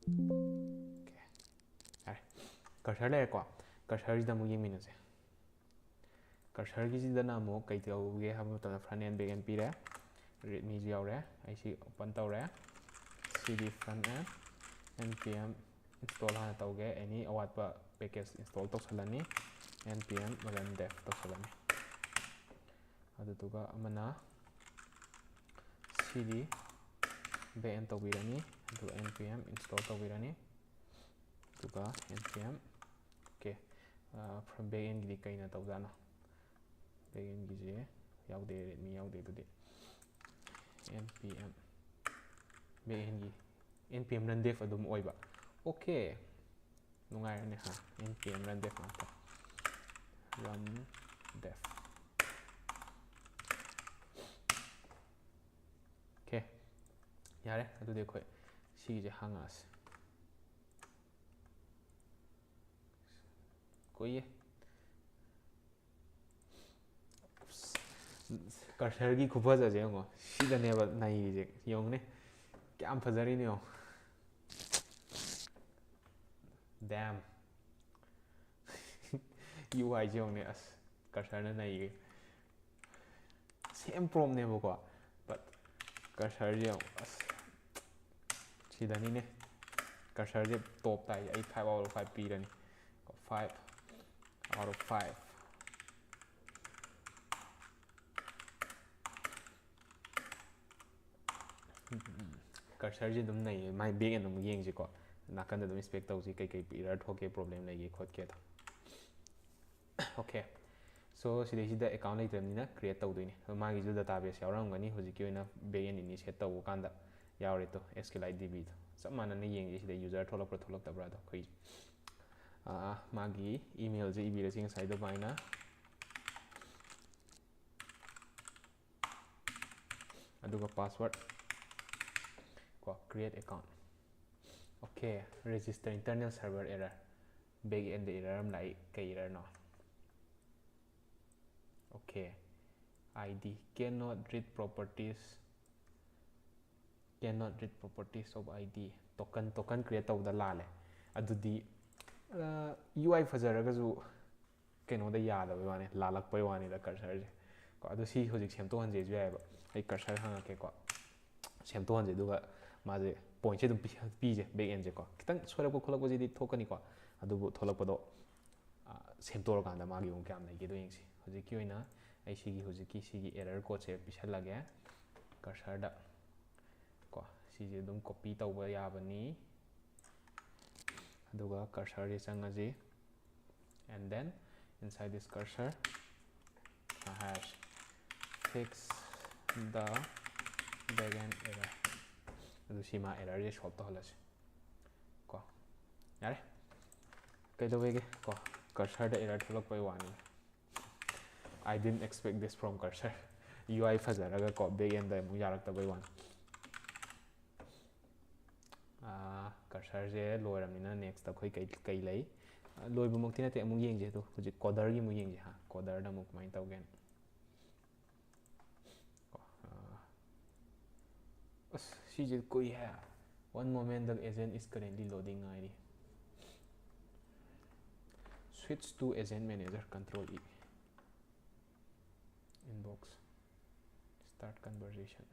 Okay. ꯌꯥꯔꯦ ꯀꯔꯁꯔ ꯂꯩꯔꯦꯀꯣ ꯀꯔꯁꯔꯁꯤꯗ ꯑꯃꯨꯛ ꯌꯦꯡꯃꯤꯟꯅꯁꯦ ꯀꯔꯁꯔꯒꯤꯁꯤꯗꯅ ꯑꯃꯨꯛ ꯀꯩ ꯇꯧꯒꯦ ꯍꯥꯏꯕ ꯃꯇꯝꯗ ꯐ꯭ꯔꯟ ꯑꯦꯟ ꯕꯦꯛ ꯑꯦꯟ ꯄꯤꯔꯦ ꯔꯦꯗꯃꯤꯁꯨ ꯌꯥꯎꯔꯦ ꯑꯩ ꯁꯤ ꯑꯣꯄꯟ ꯇꯧꯔꯦ ꯁꯤꯗꯤ ꯐ꯭ꯔꯟ ꯑꯦꯟ npm install ꯍꯥꯟꯅ ꯇꯧꯒꯦ ꯑꯦꯅꯤ ꯑꯋꯥꯠꯄ package install ꯇꯧꯁꯜꯂꯅꯤ npm run dev ꯇꯧꯁꯜꯂꯅꯤ ꯑꯗꯨꯗꯨꯒ ꯑꯃꯅ cd back end ꯇꯧꯕꯤꯔꯅꯤ ꯑꯗꯨꯒ npm install ꯇꯧꯕꯤꯔꯅꯤ ꯑꯗꯨꯒ npm ꯑꯣꯀꯦ from back endꯒꯤꯗꯤ ꯀꯩꯅ ꯇꯧꯖꯥꯠꯅꯣ back endꯒꯤꯁꯦ ꯌꯥꯎꯗꯦ redmi ꯌꯥꯎꯗꯦ ꯑꯗꯨꯗꯤ npm back endꯒꯤ npm run dev ꯑꯗꯨꯝ ꯑꯣꯏꯕ ꯑꯣꯀꯦ ꯅꯨꯡꯉꯥꯏꯔꯅꯤ npm run dev ꯉꯥꯛꯇ run dev ꯑꯣꯀꯦ ꯌꯥꯔꯦ ꯑꯗꯨꯗꯤ ꯑꯩꯈꯣꯏ ꯁꯤꯒꯤꯁꯦ ꯍꯥꯡꯉꯛꯑꯁꯤ ꯀꯨꯏꯌꯦ ꯀꯔꯁꯔꯒꯤ ꯈꯨꯐꯖꯁꯦ ꯌꯦꯡꯉꯣ ꯁꯤꯗꯅꯦꯕ ꯅꯩꯔꯤꯁꯦ ꯌꯦꯡꯉꯨꯅꯦ ꯀꯌꯥꯝ ꯐꯖꯔꯤꯅꯣ ꯌꯦꯡꯉꯣ ꯗꯦꯝ UI ꯁꯦ ꯌꯦꯡꯉꯨꯅꯦ ꯑꯁ ꯀꯔꯁꯔꯅ ꯅꯩꯒꯦ ꯁꯦꯝ ꯄ꯭ꯔꯣꯝꯅꯦꯕꯀꯣ ꯕꯠ ꯀꯔꯁꯔꯁꯦ ꯁꯤꯗꯅꯤꯅꯦ ꯀꯔꯁꯔꯁꯦ ꯇꯣꯞ ꯇꯥꯏ ꯑꯩ 5 out of 5 ꯄꯤꯔꯅꯤ 5 out of 5 ꯀꯔꯁꯔꯁꯦ ꯑꯗꯨꯝ ꯅꯩꯌꯦ ꯃꯥꯏ ꯕꯦꯛ ꯑꯦꯟ ꯑꯃꯨꯛ ꯌꯦꯡꯁꯤꯀꯣ ꯅꯥꯀꯟꯗ ꯑꯗꯨꯝ ꯏꯟꯁꯄꯦꯛ ꯇꯧꯁꯤ ꯀꯩꯀꯩ ꯏꯔꯔ ꯊꯣꯛꯀꯦ ꯄ꯭ꯔꯣꯕ꯭ꯂꯦꯝ ꯂꯩꯒꯦ ꯈꯣꯠꯀꯦꯗꯣ ꯑꯣꯀꯦ ꯁꯣ ꯁꯤꯗꯩꯁꯤꯗ ꯑꯦꯀꯥꯎꯟ ꯂꯩꯇ꯭ꯔꯕꯅꯤꯅ ꯀ꯭रिꯌꯦꯠ ꯇꯧꯗꯣꯏꯅꯤ ꯑꯗꯣ ꯃꯥꯒꯤꯁꯨ ꯗꯇꯥꯕꯦꯁ ꯌꯥꯎꯔꯝꯒꯅꯤ ꯍꯧꯖꯤꯛꯀꯤ ꯑꯣꯏꯅ ꯕꯦꯛ ꯑꯦꯟ ꯏꯅꯤꯁꯤꯌꯦꯠ ꯇꯧꯕ ꯀꯥꯟꯗ ꯌꯥꯎꯔꯦꯗꯣ SQLite DBꯗꯣ ꯆꯞ ꯃꯥꯟꯅꯅ ꯌꯦꯡꯁꯤ ꯁꯤꯗ ꯌꯨꯖꯔ ꯊꯣꯛꯂꯛꯄ꯭ꯔꯥ ꯊꯣꯛꯂꯛꯇꯕ꯭ꯔꯥꯗꯣ ꯑꯩꯈꯣꯏ ꯃꯥꯒꯤ ꯏꯃꯦꯜꯁꯦ ꯏꯕꯤꯔꯁꯤ ꯉꯁꯥꯏ ꯑꯗꯨꯃꯥꯏꯅ ꯑꯗꯨꯒ ꯄꯥꯁꯋꯥꯔꯗ ꯀꯣ create account okay register internal server error back and error ꯑꯃ ꯂꯥꯛꯏ ꯀꯩ ꯏꯔꯔꯅꯣ okay ID cannot read properties of ID token create ꯇꯧꯕꯗ ꯂꯥꯜꯂꯦ ꯑꯗꯨꯗꯤ UI ꯐꯖꯔꯒꯁꯨ ꯀꯩꯅꯣꯗ ꯌꯥꯗꯕꯩ ꯋꯥꯅꯤ ꯂꯥꯜꯂꯛꯄꯩ ꯋꯥꯅꯤꯗ ꯀꯔꯁꯔꯁꯦ ꯀꯣ ꯑꯗꯣ ꯁꯤ ꯍꯧꯖꯤꯛ ꯁꯦꯝꯗꯣꯛꯍꯟꯖꯦꯁꯨ ꯌꯥꯏꯑꯕ ꯑꯩ ꯀꯔꯁꯔ ꯍꯪꯉꯛꯀꯦꯀꯣ ꯁꯦꯝꯗꯣꯛꯍꯟꯖꯦ ꯑꯗꯨꯒ ꯃꯥꯁꯦ ꯄꯣꯏꯟꯠꯁꯦ ꯑꯗꯨꯝ ꯄꯤꯁꯦ ꯕꯦꯛ ꯑꯦꯟꯁꯦꯀꯣ ꯈꯤꯇꯪ ꯁꯣꯏꯔꯛꯄ ꯈꯣꯠꯂꯛꯄꯁꯤꯗꯤ ꯊꯣꯛꯀꯅꯤꯀꯣ ꯑꯗꯨꯕꯨ ꯊꯣꯛꯂꯛꯄꯗꯣ ꯁꯦꯝꯗꯣꯛꯑꯀꯥꯟꯗ ꯃꯥꯒꯤ ꯑꯃꯨꯛ ꯀꯌꯥꯝ ꯂꯩꯒꯦꯗꯣ ꯌꯦꯡꯁꯤ ꯍꯧꯖꯤꯛꯀꯤ ꯑꯣꯏꯅ ꯑꯩ ꯁꯤꯒꯤ ꯑꯦꯔꯔ ꯀꯣꯗꯁꯦ ꯄꯤꯁꯜꯂꯒꯦ ꯀꯔꯁꯔꯗ ꯀꯣ ꯁꯤꯁꯦ ꯑꯗꯨꯝ ꯀꯣꯄꯤ ꯇꯧꯕ ꯌꯥꯕꯅꯤ ꯑꯗꯨꯒ ꯀꯔꯁꯔꯁꯦ ꯆꯪꯉꯁꯤ and then inside this cursor hash fix the backend error ꯑꯗꯨ ꯁꯤ ꯃꯥ ꯑꯦꯔꯔꯁꯦ ꯁꯣꯜꯕ ꯇꯧꯍꯜꯂꯁꯤ ꯀꯣ ꯌꯥꯔꯦ ꯀꯩꯗꯧꯋꯦꯒꯦ ꯀꯣ ꯀꯔꯁꯔꯗ ꯑꯦꯔꯔ ꯊꯣꯛꯂꯛꯄꯩ ꯋꯥꯅꯤ I didn't expect this from cursor UI ꯐꯖꯔꯒ ꯀꯣ ꯕꯦꯛ ꯑꯦꯟꯗ ꯑꯃꯨꯛ ꯌꯥꯔꯛꯇꯕꯩ ꯋꯥꯅꯤ ꯀꯔꯁꯔꯁꯦ ꯂꯣꯏꯔꯕꯅꯤꯅ ꯅꯦꯛꯁꯇ ꯑꯩꯈꯣꯏ ꯀꯩ ꯂꯩ ꯂꯣꯏꯕꯃꯛꯇꯤ ꯅꯠꯇꯦ ꯑꯃꯨꯛ ꯌꯦꯡꯁꯦ ꯑꯗꯣ ꯍꯧꯖꯤꯛ ꯀꯣꯗꯔꯒꯤ ꯑꯃꯨꯛ ꯌꯦꯡꯁꯦ ꯀꯣꯗꯔꯗ ꯑꯃꯨꯛ ꯀꯃꯥꯏꯅ ꯇꯧꯒꯦꯅ ꯑꯁ ꯁꯤꯁꯦ ꯀꯨꯏꯍꯦ 1 moment the agent is currently loading ꯉꯥꯏꯔꯤ switch to agent manager control E inbox start conversation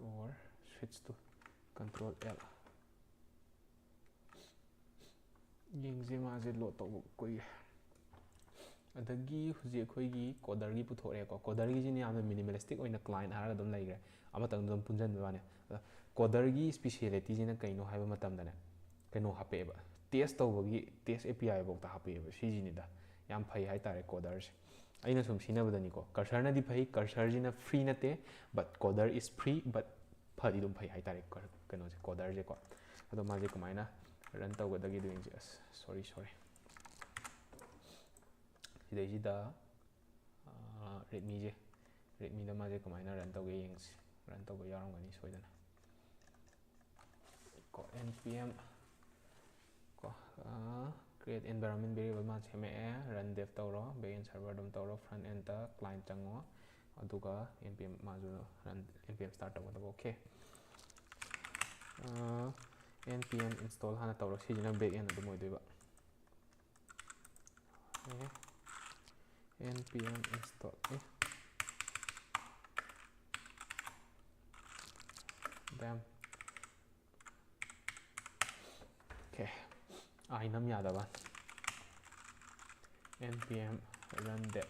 or switch to control L ꯌꯦꯡꯁꯦ ꯃꯥꯁꯦ ꯂꯣꯗ ꯇꯧꯕ ꯀꯨꯏꯔꯦ ꯑꯗꯒꯤ ꯍꯧꯖꯤꯛ ꯑꯩꯈꯣꯏꯒꯤ ꯀꯣꯗꯔꯒꯤ ꯄꯨꯊꯣꯛꯑꯦꯀꯣ ꯀꯣꯗꯔꯒꯤꯁꯤꯅ ꯌꯥꯝꯅ ꯃꯤꯅꯤꯃꯦꯂꯤꯁꯇꯤꯛ ꯑꯣꯏꯅ ꯀ꯭ꯂꯥꯏꯟꯠ ꯍꯥꯏꯔꯒ ꯑꯗꯨꯝ ꯂꯩꯈ꯭ꯔꯦ ꯑꯃꯇꯪꯗ ꯑꯗꯨꯝ ꯄꯨꯟꯁꯤꯟꯕ ꯋꯥꯅꯤ ꯑꯗ ꯀꯣꯗꯔꯒꯤ ꯁ꯭ꯄꯤꯁꯤꯌꯦꯂꯤꯇꯤꯁꯤꯅ ꯀꯩꯅꯣ ꯍꯥꯏꯕ ꯃꯇꯝꯗꯅꯦ ꯀꯩꯅꯣ ꯍꯥꯞꯄꯛꯑꯦꯕ ꯇꯦꯁ ꯇꯧꯕꯒꯤ ꯇꯦꯁ API ꯐꯥꯎꯗ ꯍꯥꯞꯄꯛꯑꯦꯕ ꯁꯤꯁꯤꯅꯤꯗ ꯌꯥꯝ ꯐꯩ ꯍꯥꯏꯇꯥꯔꯦ ꯀꯣꯗꯔꯁꯦ ꯑꯩꯅ ꯁꯨꯝ ꯁꯤꯖꯤꯟꯅꯕꯗꯅꯤꯀꯣ ꯀꯔꯁꯔꯅꯗꯤ ꯐꯩ ꯀꯔꯁꯔꯁꯤꯅ ꯐ꯭ꯔꯤ ꯅꯠꯇꯦ ꯕꯠ ꯀꯣꯗꯔ ꯏꯁ ꯐ꯭ꯔꯤ ꯕꯠ ꯐꯗꯤ ꯑꯗꯨꯝ ꯐꯩ ꯍꯥꯏꯇꯥꯔꯦ ꯀꯩꯅꯣꯁꯦ ꯀꯣꯗꯔꯁꯦꯀꯣ ꯑꯗꯣ ꯃꯥꯁꯦ ꯀꯃꯥꯏꯅ ꯔꯟ ꯇꯧꯒꯗꯒꯦꯗꯣ ꯌꯦꯡꯁꯦ ꯑꯁ ꯁꯣꯔꯤ ꯁꯤꯗꯩꯁꯤꯗ ꯔꯦꯗꯃꯤꯗ ꯃꯥꯁꯦ ꯀꯃꯥꯏꯅ ꯔꯟ ꯇꯧꯒꯦ ꯌꯦꯡꯁꯤ ꯔꯟ ꯇꯧꯕ ꯌꯥꯎꯔꯝꯒꯅꯤ ꯁꯣꯏꯗꯅ ꯀꯣ npm ꯀꯣ create environment variable ꯃꯥ ꯁꯦꯝꯃꯛꯑꯦ run dev ꯇꯧꯔో backend server ꯑꯗꯨꯝ ꯇꯧꯔꯣ front endꯗ client ꯆꯪꯉꯣ ꯑꯗꯨꯒ npm ꯃꯥꯁꯨ npm start ꯇꯧꯒꯗꯕ ꯑꯣꯀꯦ npm install ꯍꯥꯟꯅ ꯇꯧꯔꯣ ꯁꯤꯁꯤꯅ backend ꯑꯗꯨꯝ ꯑꯣꯏꯗꯣꯏꯕ npm install damn okay ꯅꯝ ꯌꯥꯗꯕ npm run dev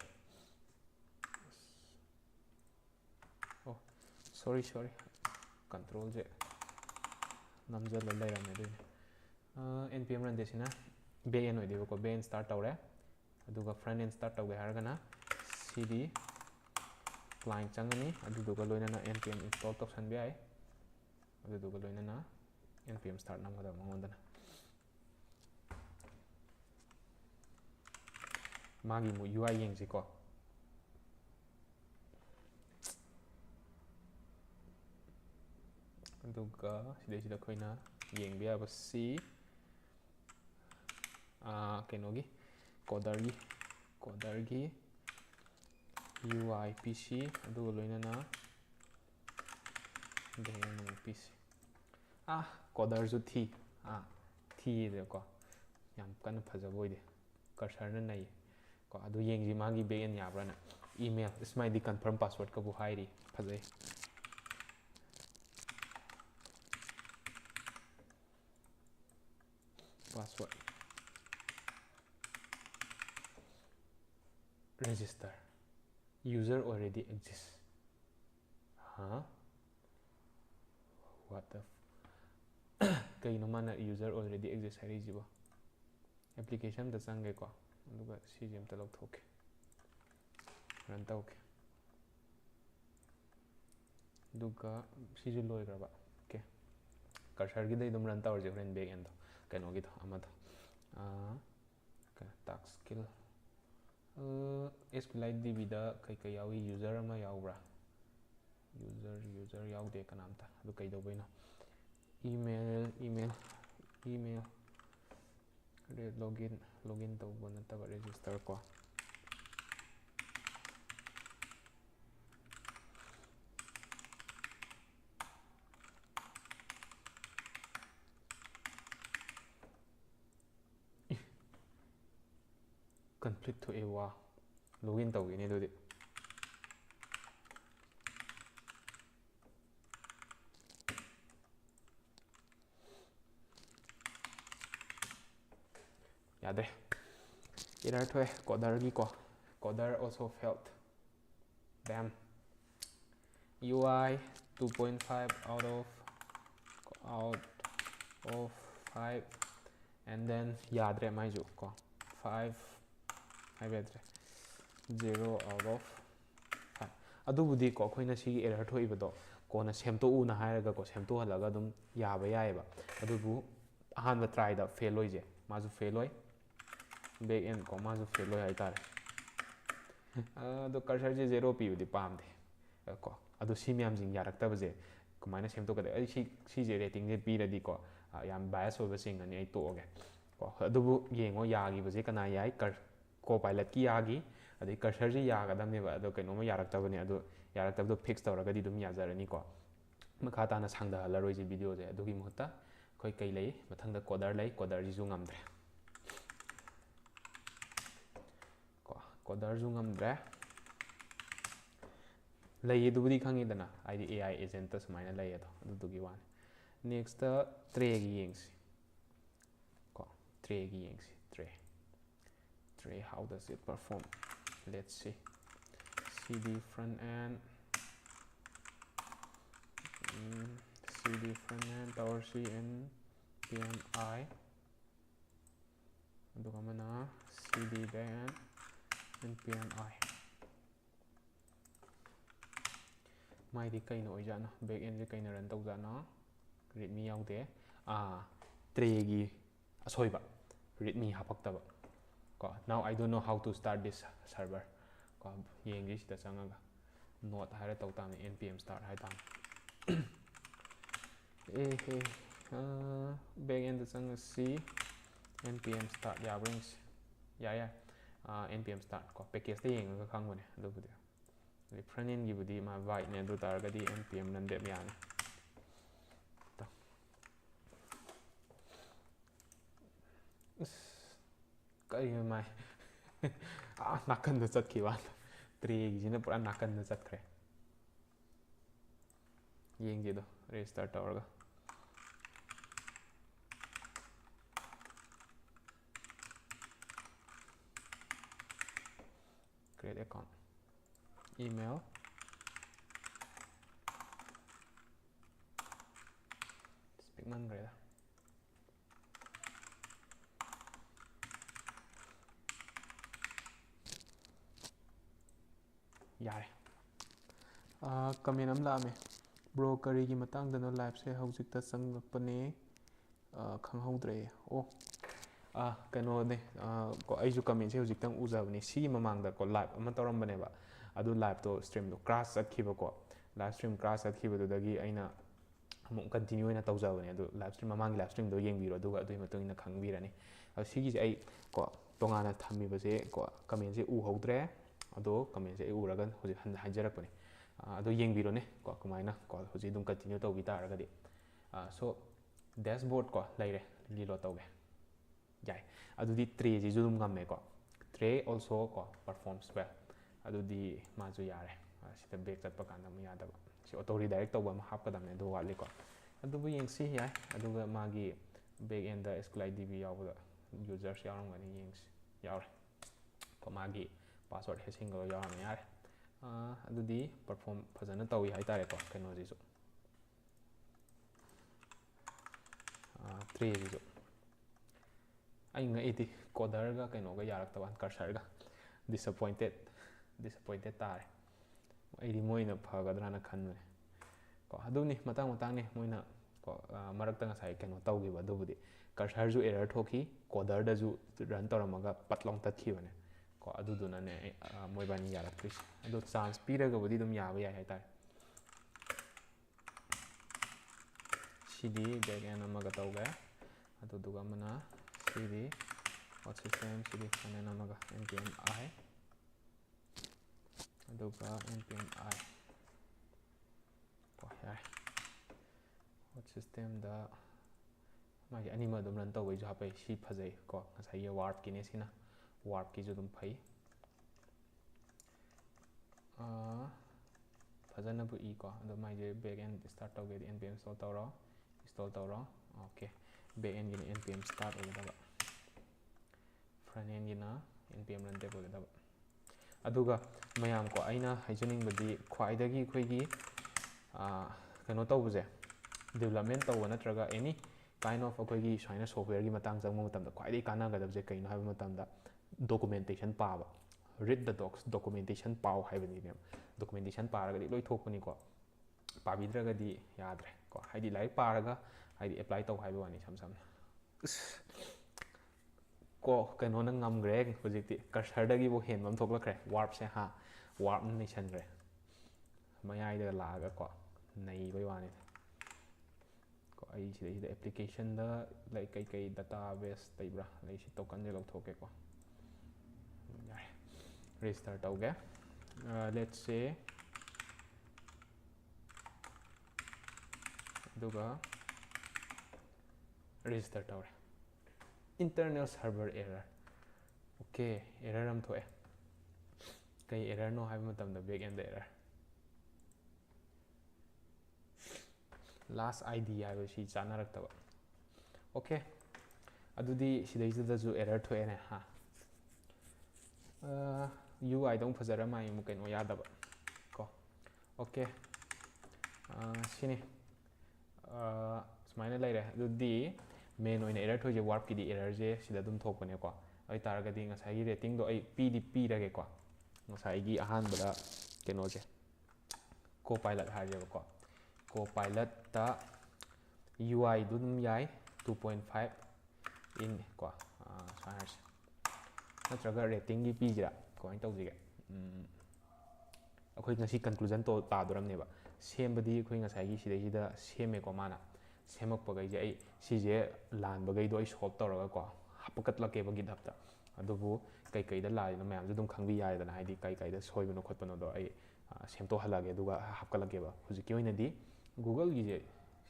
oh sorry controlꯁꯦ ꯅꯝꯖꯜꯂ ꯂꯩꯔꯝꯃꯦ ꯑꯗꯨꯏꯅꯦ npm run devꯁꯤꯅ backend ꯑꯣꯏꯗꯣꯏꯕꯀꯣ backend start ꯇꯧꯔꯦ ꯑꯗꯨꯒ front end start ꯇꯧꯒꯦ ꯍꯥꯏꯔꯒꯅ cd client ꯆꯪꯒꯅꯤ ꯑꯗꯨꯗꯨꯒ ꯂꯣꯏꯅꯅ npm install ꯇꯧꯁꯟꯕ ꯌꯥꯏ ꯑꯗꯨꯗꯨꯒ ꯂꯣꯏꯅꯅ npm start ꯅꯝꯒꯗꯕ ꯃꯉꯣꯟꯗꯅ ꯃꯥꯒꯤ ꯑꯃꯨꯛ UI ꯌꯦꯡꯁꯤꯀꯣ ꯑꯗꯨꯒ ꯁꯤꯗꯩꯁꯤꯗ ꯑꯩꯈꯣꯏꯅ ꯌꯦꯡꯕ ꯌꯥꯕꯁꯤ ꯀꯩꯅꯣꯒꯤ ꯀꯣꯗꯔꯒꯤ UI PC ꯑꯗꯨꯒ ꯂꯣꯏꯅꯅ PC ꯀꯣꯗꯔꯁꯨ ꯊꯤꯗꯀꯣ ꯌꯥꯝ ꯀꯟꯅ ꯐꯖꯕ ꯑꯣꯏꯗꯦ ꯀꯔꯁꯔꯅ ꯅꯩꯌꯦ ko adu yengji magi backend yabrana email ismaidi confirm password ka bu hairi phajai password register user already exists. Huh? What the kaino mana user already exists harijibo application da change ko aduga siji amta lawthoke run tawke duga siju loigraba okay cursor gi dai dum run tawje friend back end kaino gi tho amado task skill SQLite DB da kai kai yawi user ama yawbra user yawde kanamta adu kai dobaino email login tawbo nataba register ko complete to ewa login tawgini dudi yadre error thoe coder gi ko coder also failed damn UI 2.5 out of 5 and then yadre maiju ko 5 haibedre 0 out of 5 adubudi ko khoina si error thoibado ko na semto u na hairaga ko semto halaga dum yaba yaiba adubu ahanba try da fail loije mazu fail loi back end ko mazu fail loi haitare ado cursor je 0 pi udi pamde ko ado si myam jing yaraktabaje kamaina semto kade ai si je rating je pi radi ko yam bias oba sing ani ai toge ko adubu yengo yagi baje kana yai copilot ki yagi adai cursor je yagadamne ba ado kaino ma yaraktabane ado yaraktabdo fix tawragadi dum yajarani ko makha tana sangda halaroi je video je adugi muhta khoi kai lei mathangda coder ji ju ngamdre ko coder ju ngamdre lei dubudi khangi dana id ai agent ta sumaina lei ado adugi wan next tray gi yengsi ko tray gi yengsi tray how does it perform let's see cd front end tower c and pmi aduga mana cd backend and pmi mai di kaino oijana backend je kaina run tawjana readme yaude tray gi asoiba readme hapaktaba ko now I don't know how to start this server ko yengi sida changaga node haira tawtami npm start hai tam backend da changa c npm start ya brings ya npm start ko package da yenga khangone adubudi front end gi budi ma white ne do targadi npm nan de yani kai mai nakan da chat ki wan tray gi jina pura nakan da chat khre yeng ji do restart tawrga create account email speak man gre yare comment am la me bro kari gi matang dano live se hojik ta changpane khanghaudre o kano ne ko aiju comment se hojik tang ujabani si mamang da ko live ama tawrambane ba adu live to stream do crash atkiba ko live stream crash atkiba do dagi aina amuk continue ina tawjabane adu live stream mamang live stream do yengbiro aduga adui matang ina khangbirani sigi ai ko tongana thammi base ko comment se u hodre ado comment se u ragan hoji hanjarakpani ado yengbiro ne ko kamaina ko hoji dum continue to bi taragadi so dashboard ko laire lilo tawge jai adudi tray ji dum ngamme ko tray also ko performs well adudi mazu yare sida back chatpa kanda mu yadaba si auto redirect tawba ma hapkadamne do wali ko adubu yengsi yai aduga magi back end da sqli db yawda users yaramgani yengsi yawre ko magi password hashing go yaram yare adudi perform fazana tawi haitare ko keno jisu tray jisu ai ngai coder ga keno ga yarak taban cursor ga disappointed tare ai moina phagadrana khanne ko aduni matang ne moina ko marakta ngasai keno tawgiba adubudi cursor ju error thoki coder da ju run toramaga patlong tatkibane ko aduduna ne moibani yarak tris adu chance piraga budi dum yaba yai haitare cd back end amaga tawga aduduga mana cd hot system cd front end amaga npm I aduga npm I ko yai hot system da magi anima dum run tawai ju hapai si phajai ko ngasai warp kine sina warp ki ju dum phai fazana bu i ko ado mai je back end start tawge di npm install tawro okay back end gina npm start ogadaba front end gina npm run dev ogadaba aduga mayam ko aina haijaning badi khwaidagi khoigi kano tawbuje development tawba natraga any kind of akoigi saina software gi matang changma matamda khwaidai kana gadabje kaino haiba matamda documentation paba read the docs documentation paw haibani ne documentation paragadi loi thokpani ko pabidragadi yadre ko haidi like paraga haidi apply taw haiba wani samsam ko kano na ngamgre hojikti cursor dagi bo hen bam thoklakre warp se ha warp ni changre mayai da laga ko nei bai wani ko ai sida application da like kai database taibra lai si token je lok thoke ko restart tawge let's say duga register tawre internal server error okay error am thoe kai error no haiba matamda back end error last id haiba si chanarak okay adudi sidaisida ju error thoe ne ha UI dong fazara mai mu kaino yadaba ko okay sini sumaina laire adudi main oina error thoje warp ki di error je sida dum thokpane ko ai taragadi ngasai gi rating do ai p rage ko ngasai gi ahan bada keno je copilot haje ko copilot ta UI dum yai 2.5 in ko science natraga rating gi pijira ko ai tawjige akhoi ngasi conclusion to ta doramneba sembadi akhoi ngasai gi sida seme ko mana semak pagai je ai sije lan bagai do ai solve tawraga ko hapakat lake bagi dapta adubu kai da lai na mayam dum khangbi yai dana haidi kai da soibano khotpano do ai semto halage aduga hapkalake ba hujiki oina di google gi je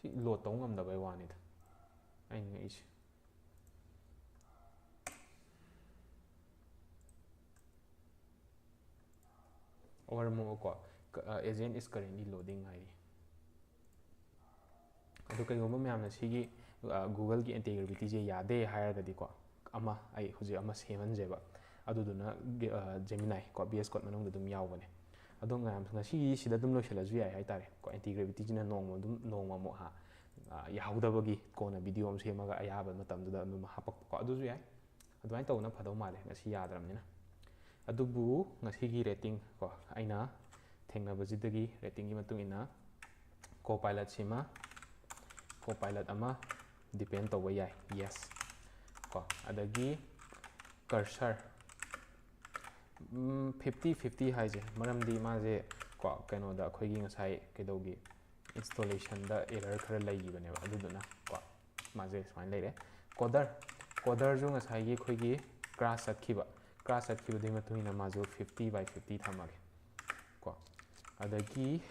si load taw ngam da bai wani da ai ngai is or mo ko agent is currently loading hai adu kai gomba mayam na sigi google gi integrity je yade hairagadi ko ama ai huji ama semanje ba aduduna gemini ko bs code manung dum yawbane adu ngam ngasi sida dum loisala ju yai haitare ko integrity jina nongma mo ha yahudabagi ko na video am semaga ayaba matam da dum hapak ko adu ju yai aduain tawna phadaw male ngasi yadramnina adubu ngasi gi rating ko aina thengna bajidagi rating gi matung ina copilot sima copilot ama depend tawba yai yes ko adagi cursor 50-50 haije maramdi maje ko kano da khoi gi ngasai kedogi installation da error khara laigibane ba aduduna ko maje smain leire coder ju ngasai gi khoi gi crash atkiba de matuina majo 50/50 thamage ko adagi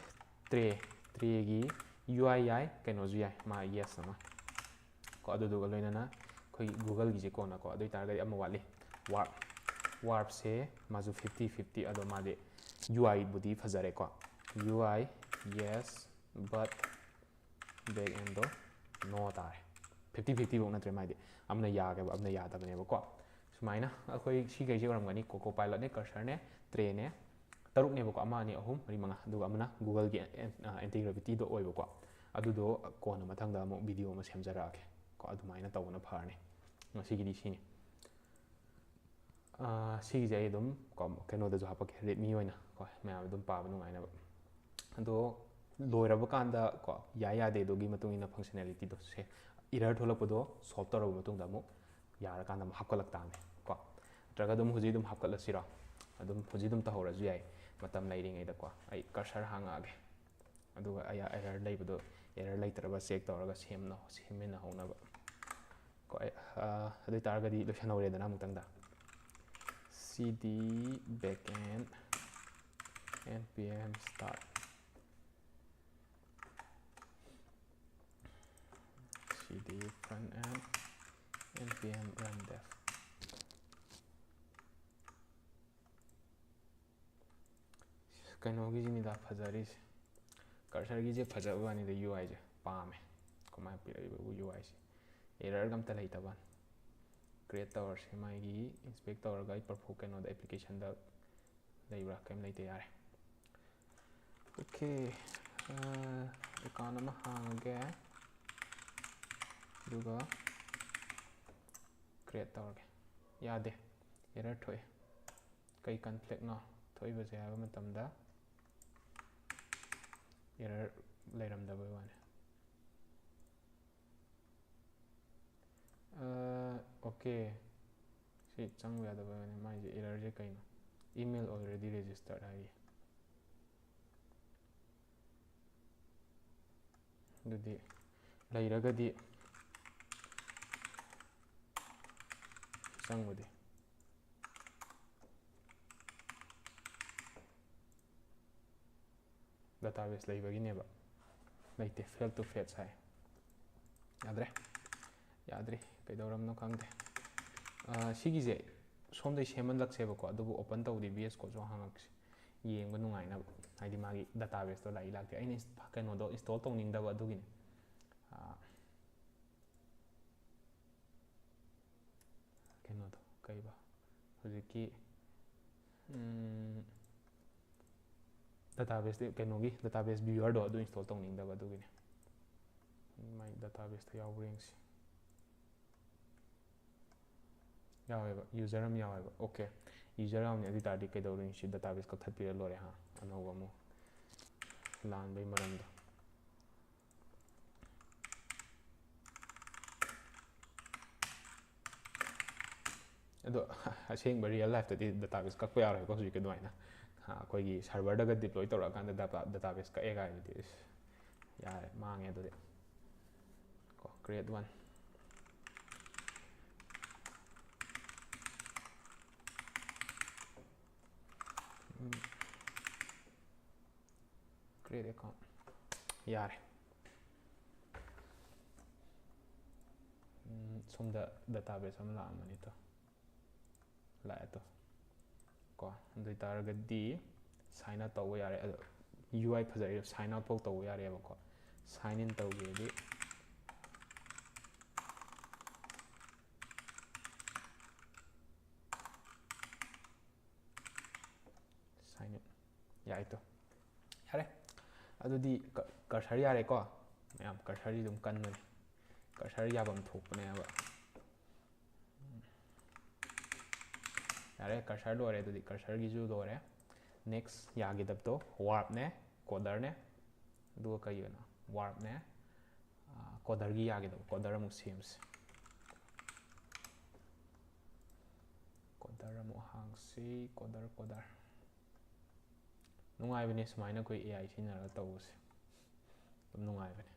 tray gi UI yai kano ju yai ma yes ama ko aduduga loinana khoi google gi je ko na ko adoi targa ama wali warp warpse mazu 50-50 ado made UI budi fazare ko UI yes but backend do no tare 50-50 bok natre made amna yaage amna yadabane ko sumaina akoi si gai je oramgani coco pilot ne cursor ne tray ne taruk ne boko ama ni ahum mari manga duga amna google gi anti gravity do oi boko adu do kona mathangda mo video ma semjara ke ko adu maina tawna pharni ngasi gi di sini si gi dum ko keno da jo hapake redmi oina ko ma dum pa banu ngaina ado loiraba kanda ko ya de do gi matung ina functionality do se error tholakpodo solve tawraba matung da mo yara kanda mo hapkalak tame ko traga dum huji dum hapkalasira adum huji dum tahora ju yai matam lairingai da ko ai cursor hanga ge aduga aya error leibado error leitaraba check tawraga semena honaba ko adu targadi lotion hore dana mutang da cd backend npm start cd front end npm run dev kanogi jini da fazari cursor gi je fajaba ni da UI je paame komai piraiba UI se error gam ta leitaban create tower se mai gi inspect tower ga perform kano da application da leibra kem leite yare okay account ama hange duga create tower ge yade error thoi kai conflict no thoi ba je haba matamda error leiramdaba wane okay si changbu yadaba wane mai je error je kaino email already registered hai dudi leiragadi changbudi database leibagi neba leite fail to fetch hai yadre kaidoramno khangde sigi je somdai seman lakseba ko adubu open tawdi bs ko jo hangak yengba nungaina haidi magi database to lai lakte aina kano do install tawning daba adugini kano do kaiba hojiki database kanogi database viewer do adu install tawning daba adugini mai database to yawrings yaweba user am yaweba okay user am ne data di kaidoring si database ka thapira lore ha anoba mo lan bai maram do ado aseng real life ta database ka ko yaro ko su ke doina koi gi server daga deploy tawra kan da database ka ega ni yare mange do ko create one create account yare somda database am la amani to la to ko ndai targadi sign out taw yare UI phajai sign out taw yare ba ko sign in taw ge sign in yai to yare adudi cursor yare ko mayam cursor dum kan mani cursor yabam thokpane aba yare cursor lore adudi cursor gi ju lore next yagi dab to warp ne coder ne du ka yena warp ne coder gi yagi dab coder mu seams coder mu hangsi coder nungai bani sumaina koi AI sinara tawse dum nungai bani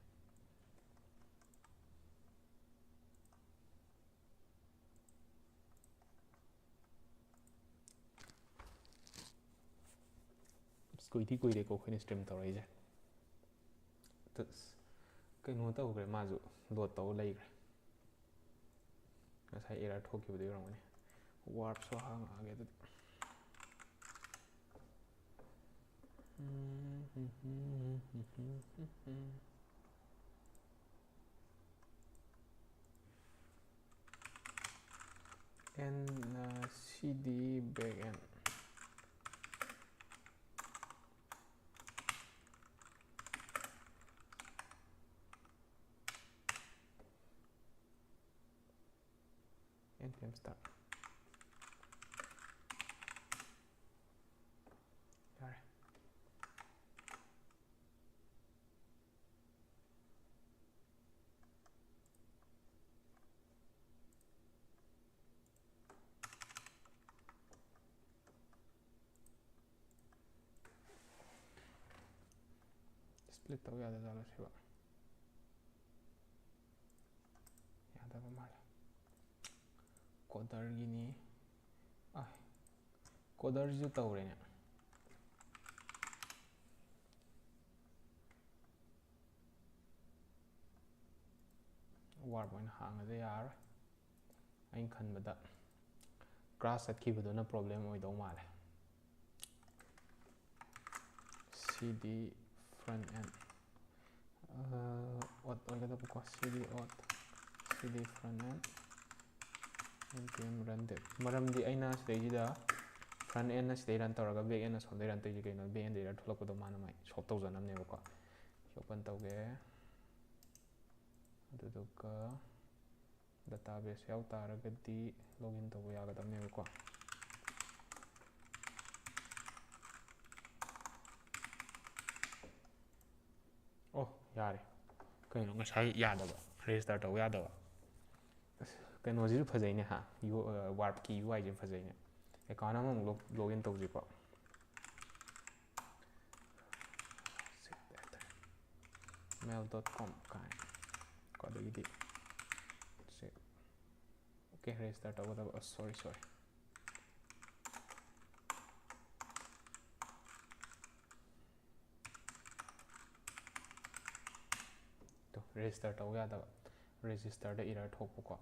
kuiti kuire ko khine stream tawrai je kai no taw gre mazu load taw lai gre ngasai error thokibudi ramani warpꯁꯨ ꯍꯥꯡꯉꯛꯑꯒꯦ ꯑꯗꯨꯗꯤ cd backend npm start yare split tꯧ ꯌꯥꯗꯖꯥꯠꯂꯣ ꯁꯤꯕ ꯌꯥꯗꯕ ꯃꯥꯜꯂꯦ ꯀꯣꯗꯔꯒꯤꯅꯤ ꯀꯣꯗꯔꯁꯤꯁꯨ ꯇꯧꯔꯦꯅꯦ warp ꯑꯣꯏꯅ ꯍꯥꯡꯉꯗꯤ ꯌꯥꯔꯣꯏ ꯑꯩꯅ ꯈꯟꯕꯗ crash ꯆꯠꯈꯤꯕꯗꯨꯅ problem ꯑꯣꯏꯗꯧ ꯃꯥꯜꯂꯦ cd front end odd ꯑꯣꯏꯒꯗꯕꯀꯣ cd odd cd front end npm run dev ꯃꯔꯝꯗꯤ ꯑꯩꯅ ꯁꯤꯗꯩꯁꯤꯗ front end ꯅ ꯁꯤꯗꯩ ꯔꯟ ꯇꯧꯔꯒ back end ꯅ ꯁꯣꯝꯗꯩ ꯔꯟ ꯇꯧꯔꯤꯁꯦ ꯀꯩꯅꯣ back end error ꯊꯣꯛꯂꯛꯄꯗꯣ ꯃꯥꯅ ꯃꯥꯏ ꯁꯣꯜꯕ ꯇꯧꯖꯅꯕꯅꯦꯕꯀꯣ open ꯇꯧꯒꯦ ꯑꯗꯨꯗꯨꯒ database ꯌꯥꯎ ꯇꯥꯔꯒꯗꯤ login ꯇꯧꯕ ꯌꯥꯒꯗꯕꯅꯦꯕꯀꯣ ꯑꯣ ꯌꯥꯔꯦ ꯀꯩꯅꯣ ꯉꯁꯥꯏ ꯌꯥꯗꯕ ꯔꯦꯖꯤꯁꯇꯔ ꯇꯧꯕ ꯌꯥꯗꯕ ꯀꯩꯅꯣꯁꯤꯁꯨ ꯐꯖꯩꯅꯦ ꯍꯥ warpꯀꯤ UI ꯁꯤ ꯐꯖꯩꯅꯦ ꯑꯦꯀꯥꯎꯟ ꯑꯃꯃꯨꯛ login ꯇꯧꯁꯤꯀꯣ mail.com ꯀꯥꯏꯅ ꯀꯣ ꯑꯗꯒꯤꯗꯤ ꯑꯣꯀꯦ ꯔꯦꯖꯤꯁꯇꯔ ꯇꯧꯒꯗꯕ ꯁꯣꯔꯤ ꯔꯦꯖꯤꯁꯇꯔ ꯇꯧꯕ ꯌꯥꯗꯕ ꯔꯦꯖꯤꯁꯇꯔꯗ ꯏꯔꯔ ꯊꯣꯛꯄꯀꯣ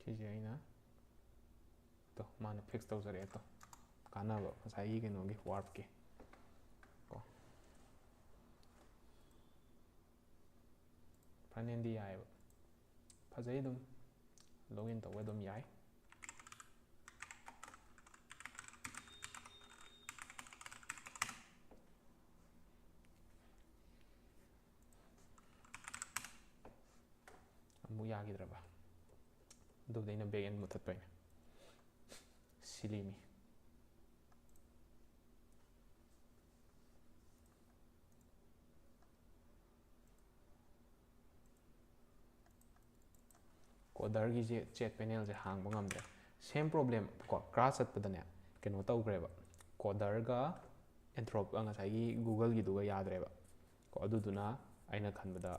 ꯁꯤꯁꯦ ꯑꯩꯅ ꯃꯥꯅ ꯐꯤꯛꯁ ꯇꯧꯖꯔꯛꯑꯦ ꯀꯥꯟꯅꯕ ꯉꯁꯥꯏꯒꯤ ꯀꯩꯅꯣꯒꯤ warpꯀꯤ ꯀꯣ front endꯗꯤ ꯌꯥꯏꯑꯕ ꯐꯖꯩ ꯑꯗꯨꯝ login ꯇꯧꯕ ꯑꯗꯨꯝ ꯌꯥꯏ ꯑꯃꯨꯛ ꯌꯥꯈꯤꯗ꯭ꯔꯕ ꯑꯗꯨꯕꯨꯗꯤ ꯑꯩꯅ back end ꯃꯨꯠꯊꯠꯄꯩꯅꯦ silly ꯀꯣꯗꯔꯒꯤꯁꯦ ꯆꯦꯠ ꯄꯦꯅꯦꯜꯁꯦ ꯍꯥꯡꯕ ꯉꯝꯗ꯭ꯔꯦ ꯁꯦꯝ ꯄ꯭ꯔꯣꯕ꯭ꯂꯦꯝ ꯀꯣ ꯀ꯭ꯔꯥꯁ ꯆꯠꯄꯗꯅꯦ ꯀꯩꯅꯣ ꯇꯧꯈ꯭ꯔꯦꯕ ꯀꯣꯗꯔꯒ ꯉꯁꯥꯏꯒꯤ ꯒꯨꯒꯜꯒꯤꯗꯨꯒ ꯌꯥꯗ꯭ꯔꯦꯕ ꯀꯣ ꯑꯗꯨꯗꯨꯅ ꯑꯩꯅ ꯈꯟꯕꯗ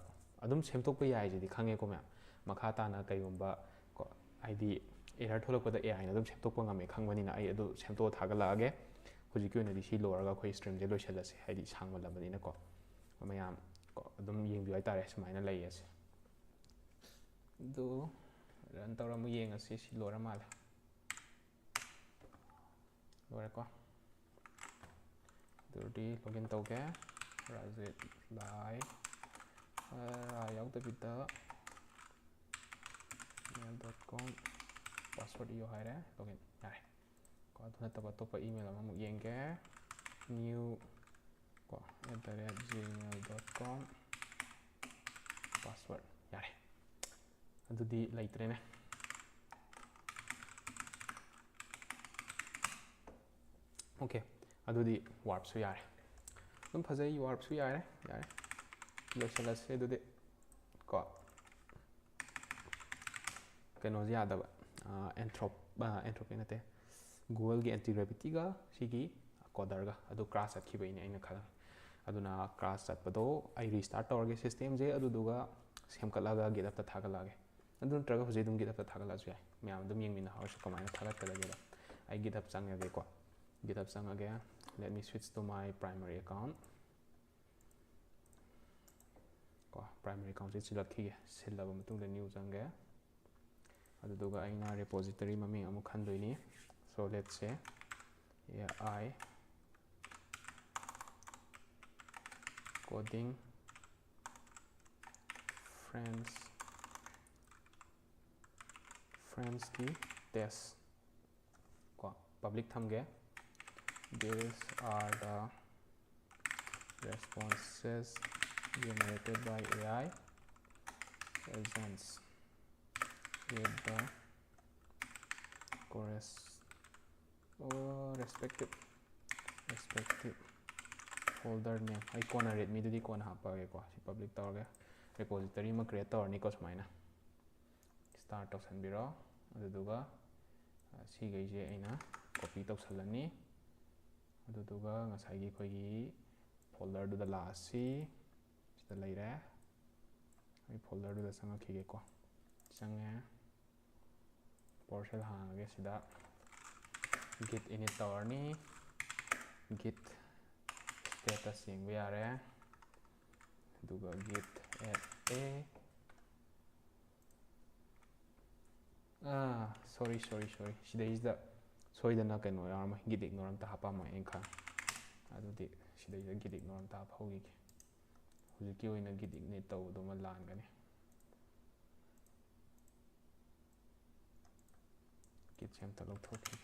ꯑꯗꯨꯝ ꯁꯦꯝꯗꯣꯛꯄ ꯌꯥꯏꯁꯤꯗꯤ ꯈꯪꯉꯦꯀꯣ ꯃꯌꯥꯝ ꯃꯈꯥ ꯇꯥꯅ ꯀꯩꯒꯨꯝꯕ ꯀꯣ ꯍꯥꯏꯗꯤ ꯑꯦꯔꯔ ꯊꯣꯛꯂꯛꯄꯗ AIꯅ ꯑꯗꯨꯝ ꯁꯦꯝꯗꯣꯛꯄ ꯉꯝꯃꯦ ꯈꯪꯕꯅꯤ나 ꯑꯩ ꯑꯗꯨ ꯁꯦꯝꯗꯣꯛꯑ ꯊꯥꯒꯠꯂꯛꯑꯒꯦ ꯍꯧꯖꯤꯛꯀꯤ ꯑꯣꯏꯅꯗꯤ ꯁꯤ ꯂꯣꯏꯔꯒ ꯑꯩꯈꯣꯏ ꯁ꯭ꯇ꯭ꯔꯤꯝꯁꯦ ꯂꯣꯏꯁꯤꯜꯂꯁꯦ ꯍꯥꯏꯗꯤ ꯁꯥꯡꯃꯜꯂꯕꯅꯤꯅꯀꯣ ꯃꯌꯥꯝ ꯀꯣ ꯑꯗꯨꯝ ꯌꯦꯡꯕꯤꯌꯨ ꯍꯥꯏꯇꯥꯔꯦ ꯁꯨꯃꯥꯏꯅ ꯂꯩꯌꯦꯁꯦ ꯑꯗꯨ ꯔꯟ ꯇꯧꯔ ꯑꯃꯨꯛ ꯌꯦꯡꯉꯁꯤ ꯁꯤ ꯂꯣꯏꯔ ꯃꯥꯜꯂꯦ ꯂꯣꯏꯔꯦꯀꯣ ꯑꯗꯨꯗꯤ login ꯇꯧꯒꯦ ꯔꯥꯖꯦꯠ ꯂꯥꯏ ꯌꯥꯎꯗꯕꯤꯗ mail.com ꯄꯥꯁꯋꯥꯔꯗ ꯏꯌꯣ ꯍꯥꯏꯔꯦ login ꯌꯥꯔꯦ ꯀꯣ ꯑꯗꯨ ꯅꯠꯇꯕ ꯑꯇꯣꯞꯄ ꯏꯃꯦꯜ ꯑꯃꯃꯨꯛ ꯌꯦꯡꯒꯦ new ꯀꯣ @gmail.com ꯄꯥꯁꯋꯥꯔꯗ ꯌꯥꯔꯦ ꯑꯗꯨꯗꯤ ꯂꯩꯇ꯭ꯔꯦꯅꯦ ꯑꯣꯀꯦ ꯑꯗꯨꯗꯤ warpꯁꯨ ꯌꯥꯔꯦ ꯑꯗꯨꯝ ꯐꯖꯩ warpꯁꯨ ꯌꯥꯔꯦ ꯂꯣꯏꯁꯤꯜꯂꯁꯦ ꯑꯗꯨꯗꯤ ꯀꯣ ꯀꯩꯅꯣꯁꯦ ꯌꯥꯗꯕ ꯑꯦꯟꯊ꯭ꯔꯣꯄꯤ ꯅꯠꯇꯦ ꯒꯨꯒꯜꯒꯤ ꯑꯦꯟꯇꯤ ꯒ꯭ꯔꯦꯚꯤꯇꯤꯒ ꯁꯤꯒꯤ ꯀꯣꯗꯔꯒ ꯑꯗꯨ ꯀ꯭ꯔꯥꯁ ꯆꯠꯈꯤꯕꯩꯅꯦ ꯑꯩꯅ ꯈꯜꯂꯦ ꯑꯗꯨꯅ ꯀ꯭ꯔꯥꯁ ꯆꯠꯄꯗꯣ ꯑꯩ ꯔꯤꯁꯇꯥꯔꯠ ꯇꯧꯔꯒꯦ ꯁꯤꯁꯇꯦꯝꯁꯦ ꯑꯗꯨꯗꯨꯒ ꯁꯦꯝꯒꯠꯂꯒ GitHubꯇ ꯊꯥꯒꯠꯂꯛꯑꯒꯦ ꯑꯗꯨ ꯅꯠꯇ꯭ꯔꯒ ꯍꯧꯖꯤꯛ ꯑꯗꯨꯝ GitHubꯇ ꯊꯥꯒꯠꯂꯛꯑꯁꯨ ꯌꯥꯏ ꯃꯌꯥꯝ ꯑꯗꯨꯝ ꯌꯦꯡꯃꯤꯟꯅꯍꯧꯔꯁꯤ ꯀꯃꯥꯏꯅ ꯊꯥꯒꯠꯀꯗꯒꯦꯗ ꯑꯩ GitHub ꯆꯪꯉꯒꯦꯀꯣ GitHub ꯆꯪꯉꯒꯦ let me switch to my primary account ko primary account se silakhi silaba matungda new change aduga aina repository maming amu khandoini so let's say ai coding friends ki test ko public thamge these are the responses generated by AI agents with the respective folder name. I kona readme dudi kona hapage ko si public tawge repository ma create tawni ko sumaina start tawsanbiro aduga si gaije aina copy tawsalani aduga ngasai gi khogi folder du da lasi sida leire ai folder du da sanga khige ko change portal hangage sida git init tawni git status yengbe yare aduga git add sorry sida is the soidana kano yarma git ignore ta hapa ma enka adudi sida is git ignore ta phaugi hujiki oina git ignite taw do ma lan gani git sem ta log thoki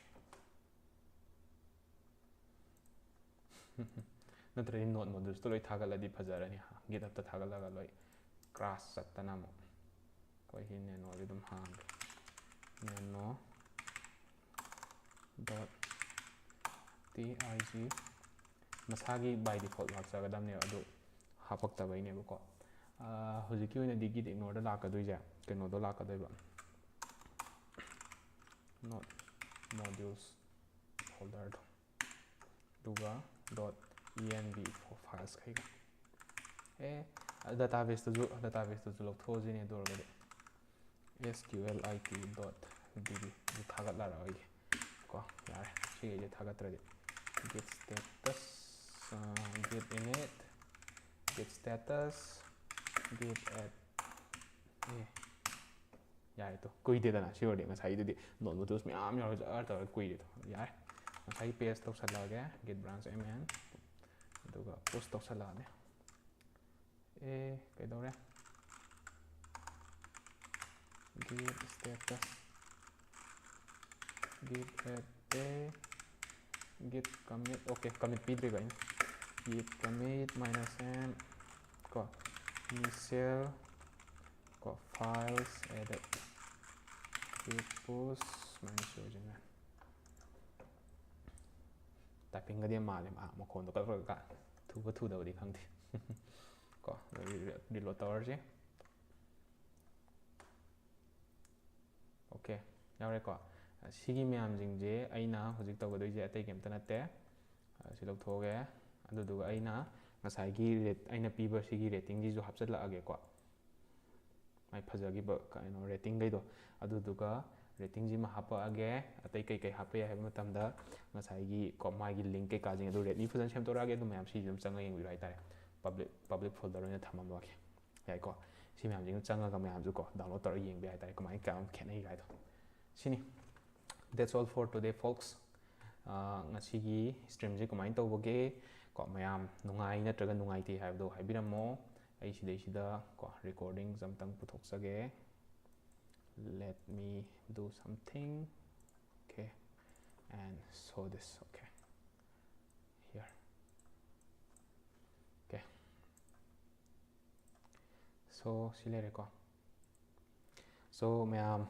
natre node modules to loi thagaladi phajarani ha git up ta thagalaga loi crash satana mo koi hi ne no dum hang nano dot tig masagi by default laksagadamne adu hapaktabaine ko hujiki oina di git ignore da lakadoije keno do lakadoiba not modules folder duga dot env for files kaiga database to log thojine dorgade sqlit dot db du thagatla roi ko yare si je thagatradi git status git init git status git add yare to kuide dana si orde ngasai dudi node modules myam yar ta kuide to yare ngasai paste to salage git branch mn aduga post to salane kaidore git status git add git commit okay commit pidri gain git commit -m ko initial ko files edit git push -origin typing ga dia malem mo kon to ka thu da di khang thi ko reload tower je okay yare ko sigi myam jingje aina hojik tawgadoi je atai kem tanate si log thoge aduga aina ngasai gi rate aina piba sigi rating ji jo hapsat la age ko mai phajagi ba kaino rating gai do aduga rating ji ma hapa age atai kai hapa ya haba matamda ngasai gi ko mai gi link kai ka jing adu rate ni fajan sem torage du myam si jum changa yeng bi rai tare public folder ne thamam wa ke yai ko si myam jing changa ga myam ju ko download tor yeng bi rai tare ko mai ka khenai gai do sini that's all for today folks ngasigi stream je kamain tawbage ko mayam nungai natraga nungai ti haibdo haibiramo ai sida ko recording zamtang puthok sage let me do something okay and show this okay here okay so silere ko so mayam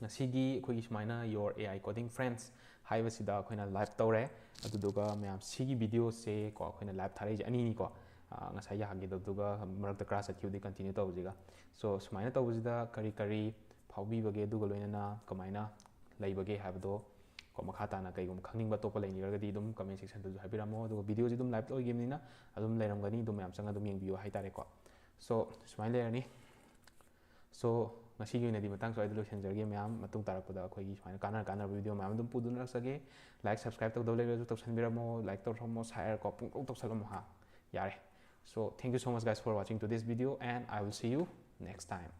ngasigi khoi sumaina your ai coding friends haibasida khoina live tawre aduga mayam sigi video se ko khoina live thare je ani ni ko ngasai ya hagi duga marak class at you continue tawjiga so sumaina tawjida kari phaubi bage duga loina kamaina leibage haibdo ko makha tana kaigum khangning ba topa lainiragadi dum comment section du haibiramo duga video ji dum live toy game nina adum leiramgani dum mayam changa dum yengbiyo haitare ko so sumaina lerani so ngasigi oina di matang so idlo senjarge mayam matung tarapada khoigi sumaina kana video mayam dum pudun raksage like subscribe tawdau lereju tawsanbiramo like tawramo share ko pung tawsalamo ha yare So thank you so much guys for watching to this video, and I will see you next time.